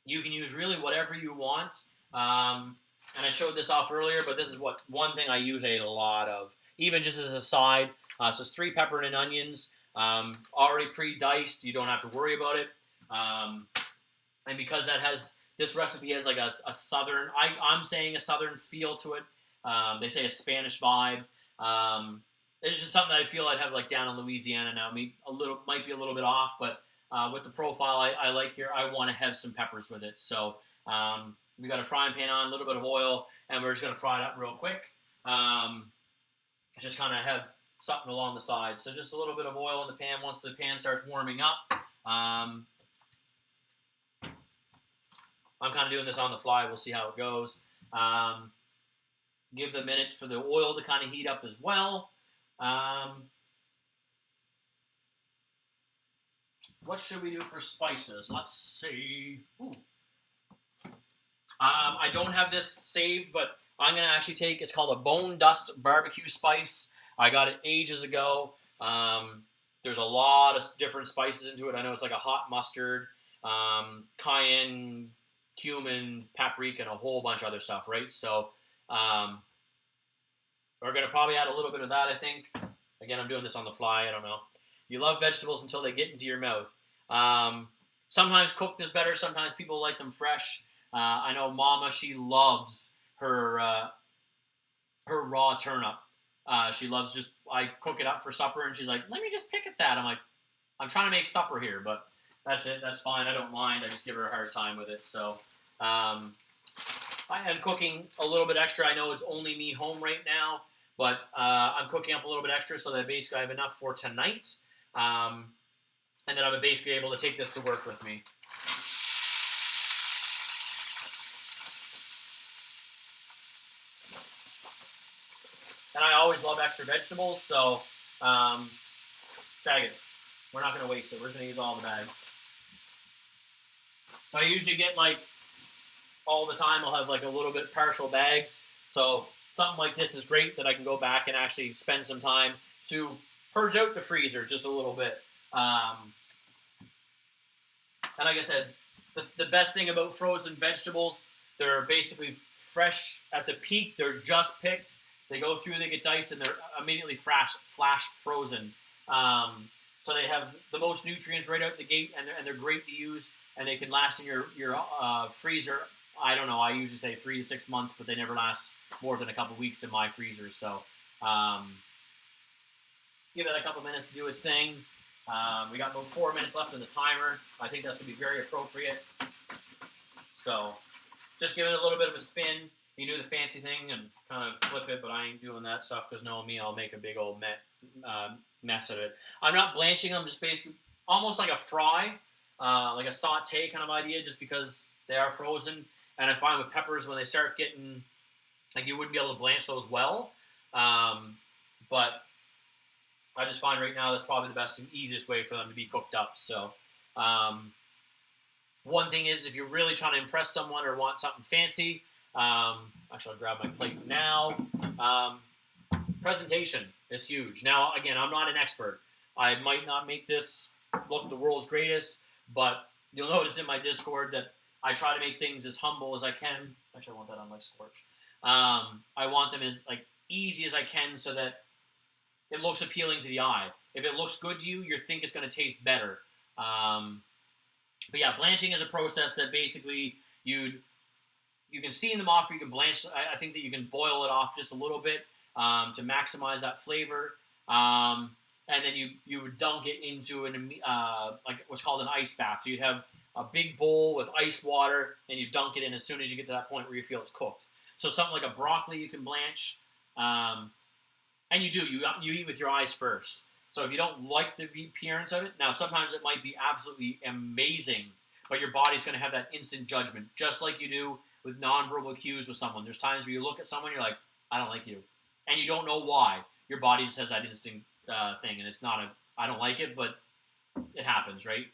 You can use really whatever you want. And I showed this off earlier, but this is one thing I use a lot of, even just as a side. So it's 3 pepper and onions, already pre-diced. You don't have to worry about it. And because this recipe has like a southern, I'm saying a southern feel to it. They say a Spanish vibe. It's just something that I feel I'd have like down in Louisiana now. Might be a little bit off, but with the profile I like here, I want to have some peppers with it. So we got a frying pan on, a little bit of oil, and we're just going to fry it up real quick. Just kind of have something along the side. So just a little bit of oil in the pan. Once the pan starts warming up, I'm kind of doing this on the fly. We'll see how it goes. Give the minute for the oil to kind of heat up as well. What should we do for spices? Let's see. Ooh. I don't have this saved, but I'm going to actually take, it's called a Bone Dust Barbecue Spice. I got it ages ago. There's a lot of different spices into it. I know it's like a hot mustard, cayenne, cumin, paprika, and a whole bunch of other stuff, right? So we're going to probably add a little bit of that, I think. Again, I'm doing this on the fly. I don't know. You love vegetables until they get into your mouth. Sometimes cooked is better. Sometimes people like them fresh. I know Mama, she loves her raw turnip. She loves I cook it up for supper, and she's like, let me just pick at that. I'm like, I'm trying to make supper here, but that's it. That's fine. I don't mind. I just give her a hard time with it. So I am cooking a little bit extra. I know it's only me home right now, but I'm cooking up a little bit extra so that basically I have enough for tonight. And then I'm basically able to take this to work with me. And I always love extra vegetables, so bag it. We're not going to waste it. We're going to use all the bags. So I usually get all the time I'll have a little bit partial bags. So something like this is great that I can go back and actually spend some time to purge out the freezer just a little bit. And like I said, the best thing about frozen vegetables, they're basically fresh at the peak. They're just picked. They go through, they get diced, and they're immediately flash frozen. So they have the most nutrients right out the gate, and they're great to use, and they can last in your freezer. I don't know. I usually say 3 to 6 months, but they never last more than a couple weeks in my freezer. So give it a couple minutes to do its thing. We got about 4 minutes left on the timer. I think that's going to be very appropriate. So just give it a little bit of a spin. You do the fancy thing and kind of flip it, but I ain't doing that stuff because knowing me, I'll make a big old mess of it. I'm not blanching them, just basically almost like a fry, like a saute kind of idea, just because they are frozen. And I find with peppers, when they start getting, you wouldn't be able to blanch those well. But I just find right now that's probably the best and easiest way for them to be cooked up. So one thing is, if you're really trying to impress someone or want something fancy, actually I'll grab my plate now. Presentation is huge. Now, again, I'm not an expert. I might not make this look the world's greatest, but you'll notice in my Discord that I try to make things as humble as I can. Actually, I want that on my scorch. I want them as easy as I can so that it looks appealing to the eye. If it looks good to you, you think it's going to taste better. But yeah, blanching is a process that basically you can steam them off, or you can blanch. I think that you can boil it off just a little bit to maximize that flavor. And then you would dunk it into like what's called an ice bath. So you'd have a big bowl with ice water, and you dunk it in as soon as you get to that point where you feel it's cooked. So something like a broccoli you can blanch, and you eat with your eyes first. So if you don't like the appearance of it, now sometimes it might be absolutely amazing, but your body's going to have that instant judgment, just like you do with nonverbal cues with someone. There's times where you look at someone, you're like, I don't like you, and you don't know why. Your body just has that instinct thing, and it's not I don't like it, but it happens, right?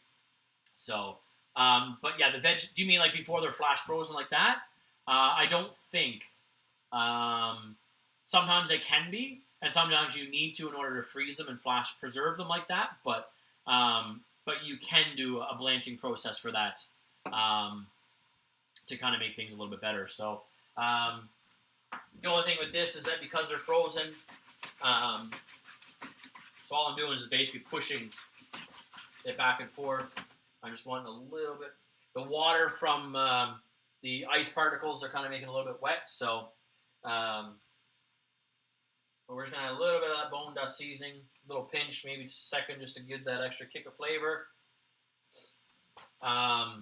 So, but yeah, the veg. Do you mean like before they're flash frozen like that? I don't think. Sometimes they can be, and sometimes you need to in order to freeze them and flash preserve them like that. But you can do a blanching process for that to kind of make things a little bit better. So the only thing with this is that because they're frozen, so all I'm doing is basically pushing it back and forth. I'm just wanting a little bit. The water from the ice particles are kind of making it a little bit wet, so but we're just going to add a little bit of that bone dust seasoning, a little pinch, maybe just a second, just to give that extra kick of flavor. I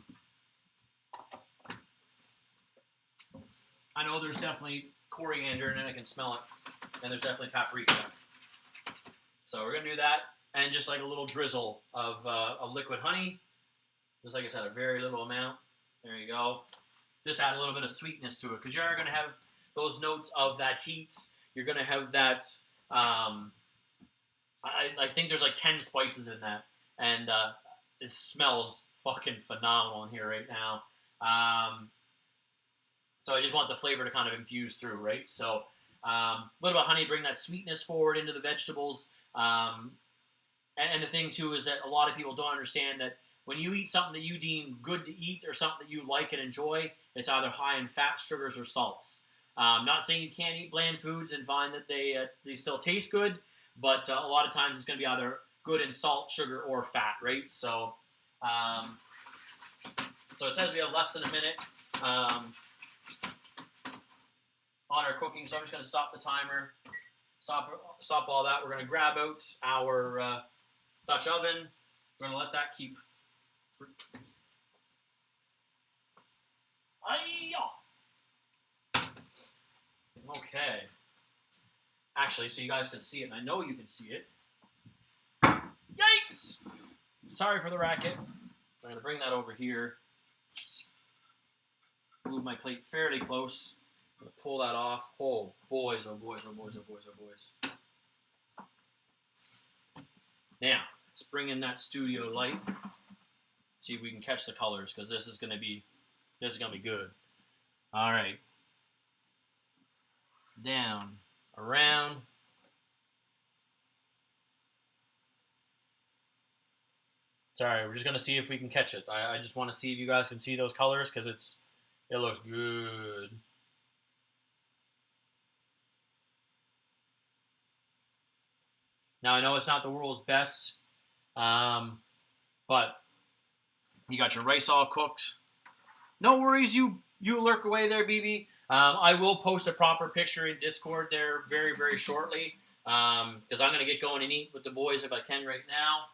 know there's definitely coriander in it. I can smell it. And there's definitely paprika. So we're going to do that. And just like a little drizzle of liquid honey. Just like I said, a very little amount. There you go. Just add a little bit of sweetness to it. Because you are going to have those notes of that heat. You're going to have that... I think there's like 10 spices in that. And it smells fucking phenomenal in here right now. So I just want the flavor to kind of infuse through, right? So a little bit of honey, bring that sweetness forward into the vegetables. And the thing, too, is that a lot of people don't understand that when you eat something that you deem good to eat or something that you like and enjoy, it's either high in fat, sugars, or salts. Not saying you can't eat bland foods and find that they still taste good, but a lot of times it's going to be either good in salt, sugar, or fat, right? So it says we have less than a minute on our cooking, so I'm just going to stop the timer, stop all that. We're going to grab out our Dutch oven. We're going to let that keep... Okay. Actually, so you guys can see it, and I know you can see it. Yikes! Sorry for the racket. I'm going to bring that over here. Move my plate fairly close. I'm going to pull that off. Oh, boys, oh, boys, oh, boys, oh, boys, oh, boys. Now, let's bring in that studio light. See if we can catch the colors, because this is going to be good. All right. Down, around. Sorry, we're just going to see if we can catch it. I just want to see if you guys can see those colors, because it looks good. Now, I know it's not the world's best, but you got your rice all cooked. No worries, you lurk away there, BB. I will post a proper picture in Discord there very, very shortly, because I'm going to get going and eat with the boys if I can right now,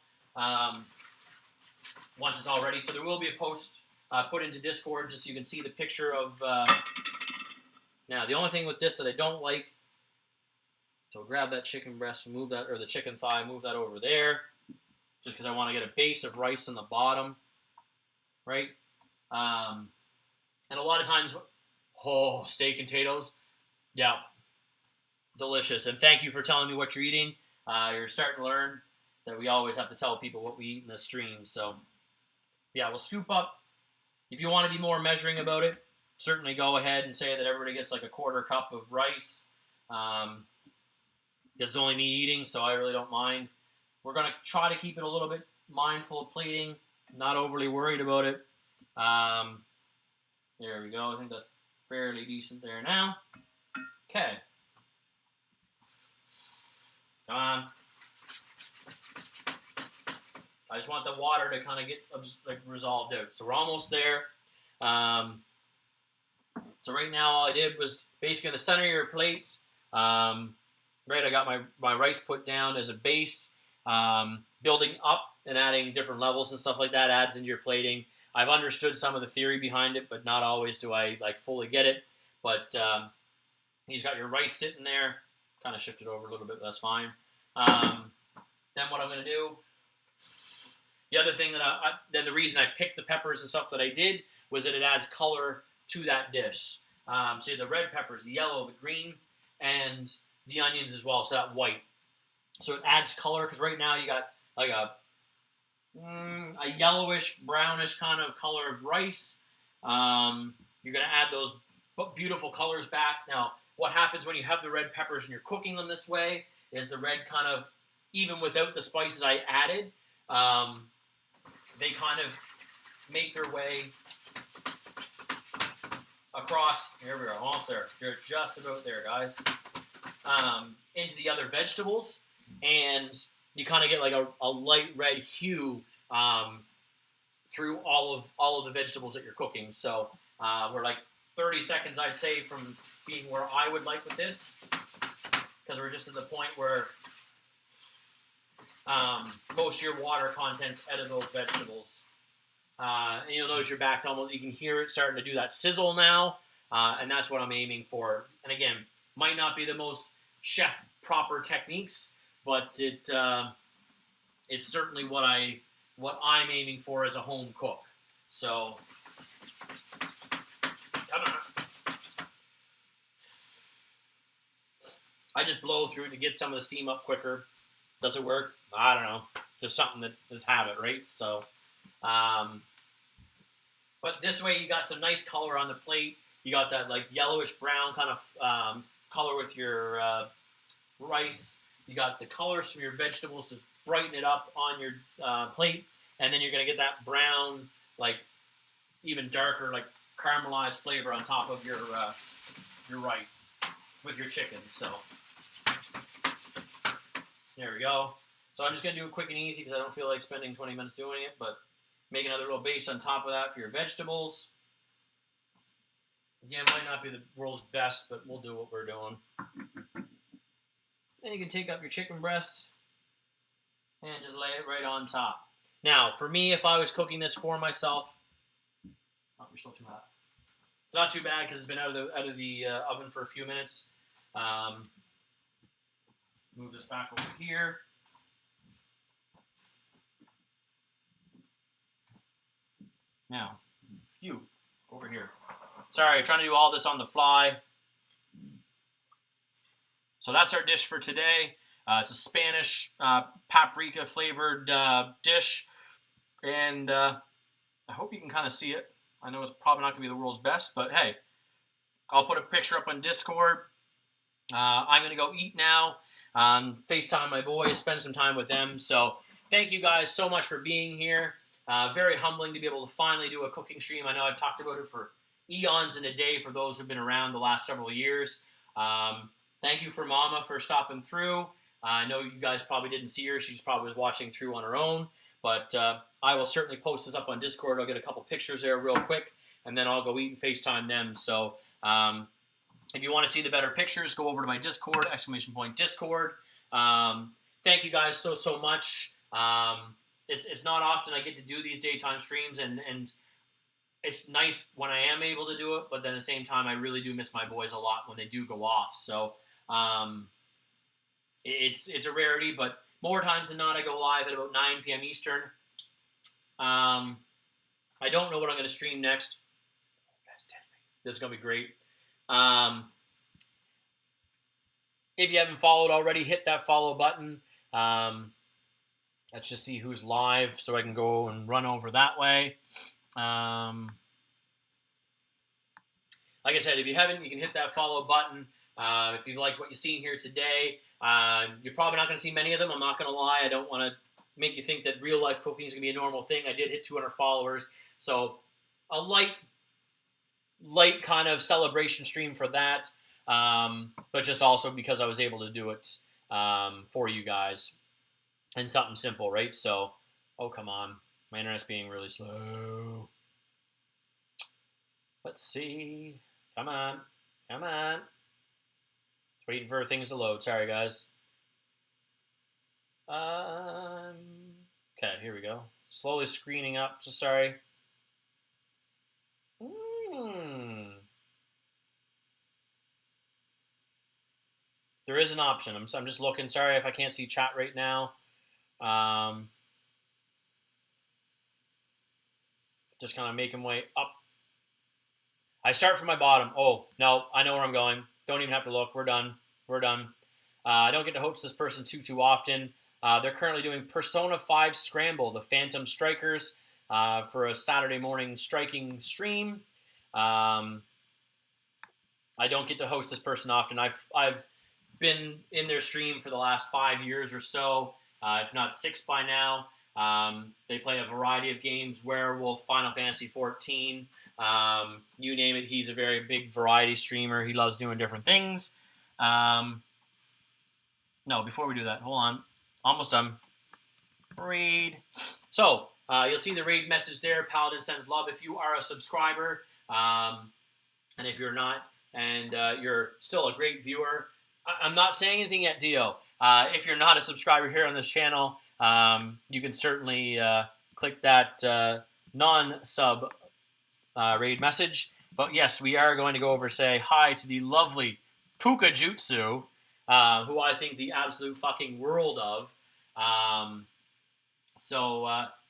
once it's all ready. So there will be a post put into Discord just so you can see the picture of... Now, the only thing with this that I don't like, so grab that chicken breast, move that, or the chicken thigh, move that over there, just because I want to get a base of rice in the bottom, right? And a lot of times... Oh, steak and potatoes. Yeah. Delicious. And thank you for telling me what you're eating. You're starting to learn that we always have to tell people what we eat in the stream. So, yeah, we'll scoop up. If you want to be more measuring about it, certainly go ahead and say that everybody gets like a quarter cup of rice. It's only me eating, so I really don't mind. We're going to try to keep it a little bit mindful of plating. Not overly worried about it. There we go. I think that's fairly decent there now. Okay. Come on. I just want the water to kind of get like resolved out. So we're almost there. So right now all I did was basically in the center of your plate, right, I got my rice put down as a base, building up and adding different levels and stuff like that adds into your plating. I've understood some of the theory behind it, but not always do I like fully get it. But he's got your rice sitting there, kind of shifted over a little bit, but that's fine. Then what I'm going to do, the other thing that then the reason I picked the peppers and stuff that I did was that it adds color to that dish. So the red peppers, the yellow, the green, and the onions as well, so that white. So it adds color, because right now you got like a yellowish, brownish kind of color of rice. You're going to add those beautiful colors back. Now, what happens when you have the red peppers and you're cooking them this way is the red kind of, even without the spices I added, they kind of make their way across. Here we are, almost there. You're just about there, guys. Into the other vegetables, and you kind of get like a light red hue through all of the vegetables that you're cooking. So we're like 30 seconds, I'd say, from being where I would like with this, because we're just at the point where most of your water content's out of those vegetables. And you'll notice you're back to almost, you can hear it starting to do that sizzle now, and that's what I'm aiming for. And again, might not be the most chef proper techniques, but it's certainly what I'm aiming for as a home cook. So, come on. I just blow through to get some of the steam up quicker. Does it work? I don't know. Just something that is habit, right? So, but this way you got some nice color on the plate. You got that like yellowish brown kind of color with your rice. You got the colors from your vegetables to brighten it up on your plate, and then you're gonna get that brown, like even darker, like caramelized flavor on top of your rice with your chicken. So there we go. So I'm just gonna do it quick and easy because I don't feel like spending 20 minutes doing it, but make another little base on top of that for your vegetables. Again, might not be the world's best, but we'll do what we're doing. Then you can take up your chicken breast and just lay it right on top. Now, for me, if I was cooking this for myself, oh, you're still too hot. It's not too bad because it's been out of the oven for a few minutes. Move this back over here. Now, you over here. Sorry, I'm trying to do all this on the fly. So that's our dish for today. It's a Spanish paprika flavored dish, and I hope you can kind of see it. I know it's probably not going to be the world's best, but hey, I'll put a picture up on Discord. I'm going to go eat now. FaceTime my boys, spend some time with them. So thank you guys so much for being here. Very humbling to be able to finally do a cooking stream. I know I've talked about it for eons in a day for those who've been around the last several years. Thank you for Mama for stopping through. I know you guys probably didn't see her. She's probably was watching through on her own. But I will certainly post this up on Discord. I'll get a couple pictures there real quick, and then I'll go eat and FaceTime them. So if you want to see the better pictures, go over to my Discord, !Discord. Thank you guys so much. It's not often I get to do these daytime streams, and it's nice when I am able to do it, but then at the same time, I really do miss my boys a lot when they do go off. So it's a rarity, but more times than not, I go live at about 9 p.m. Eastern. I don't know what I'm going to stream next. This is going to be great. If you haven't followed already, hit that follow button. Let's just see who's live so I can go and run over that way. Like I said, if you haven't, you can hit that follow button. If you like what you've seen here today, you're probably not going to see many of them. I'm not going to lie. I don't want to make you think that real life cooking is going to be a normal thing. I did hit 200 followers, so a light kind of celebration stream for that. But just also because I was able to do it for you guys and something simple, right? So Oh, come on. My internet's being really slow. Let's see. Come on. Come on. Just waiting for things to load. Sorry, guys. Okay, here we go. Slowly screening up. Just sorry. There is an option. I'm just looking. Sorry if I can't see chat right now. Just kind of making way up. I start from my bottom. Oh, no, I know where I'm going. Don't even have to look. We're done. We're done. I don't get to host this person too often. They're currently doing Persona 5 Scramble, the Phantom Strikers, for a Saturday morning striking stream. I don't get to host this person often. I've been in their stream for the last 5 years or so, if not 6 by now. They play a variety of games, Werewolf, Final Fantasy 14, you name it. He's a very big variety streamer. He loves doing different things. No, before we do that, hold on. Almost done. Raid. So, you'll see the raid message there. Paladin sends love if you are a subscriber. And if you're not, and you're still a great viewer, I'm not saying anything yet, Dio. If you're not a subscriber here on this channel, you can certainly click that non-sub raid message. But yes, we are going to go over say hi to the lovely Puka Jutsu, who I think the absolute fucking world of.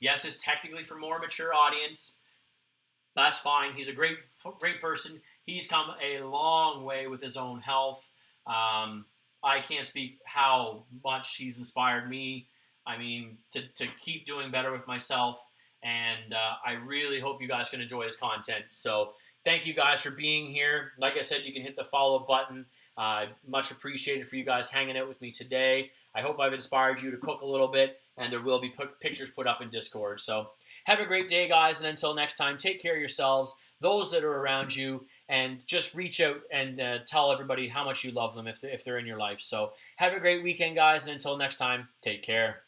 Yes, it's technically for more mature audience. That's fine. He's a great person. He's come a long way with his own health. I can't speak how much he's inspired me. I mean, to keep doing better with myself. And I really hope you guys can enjoy his content. So thank you guys for being here. Like I said, you can hit the follow button. Much appreciated for you guys hanging out with me today. I hope I've inspired you to cook a little bit, and there will be pictures put up in Discord. So have a great day, guys, and until next time, take care of yourselves, those that are around you, and just reach out and tell everybody how much you love them if they're in your life. So have a great weekend, guys, and until next time, take care.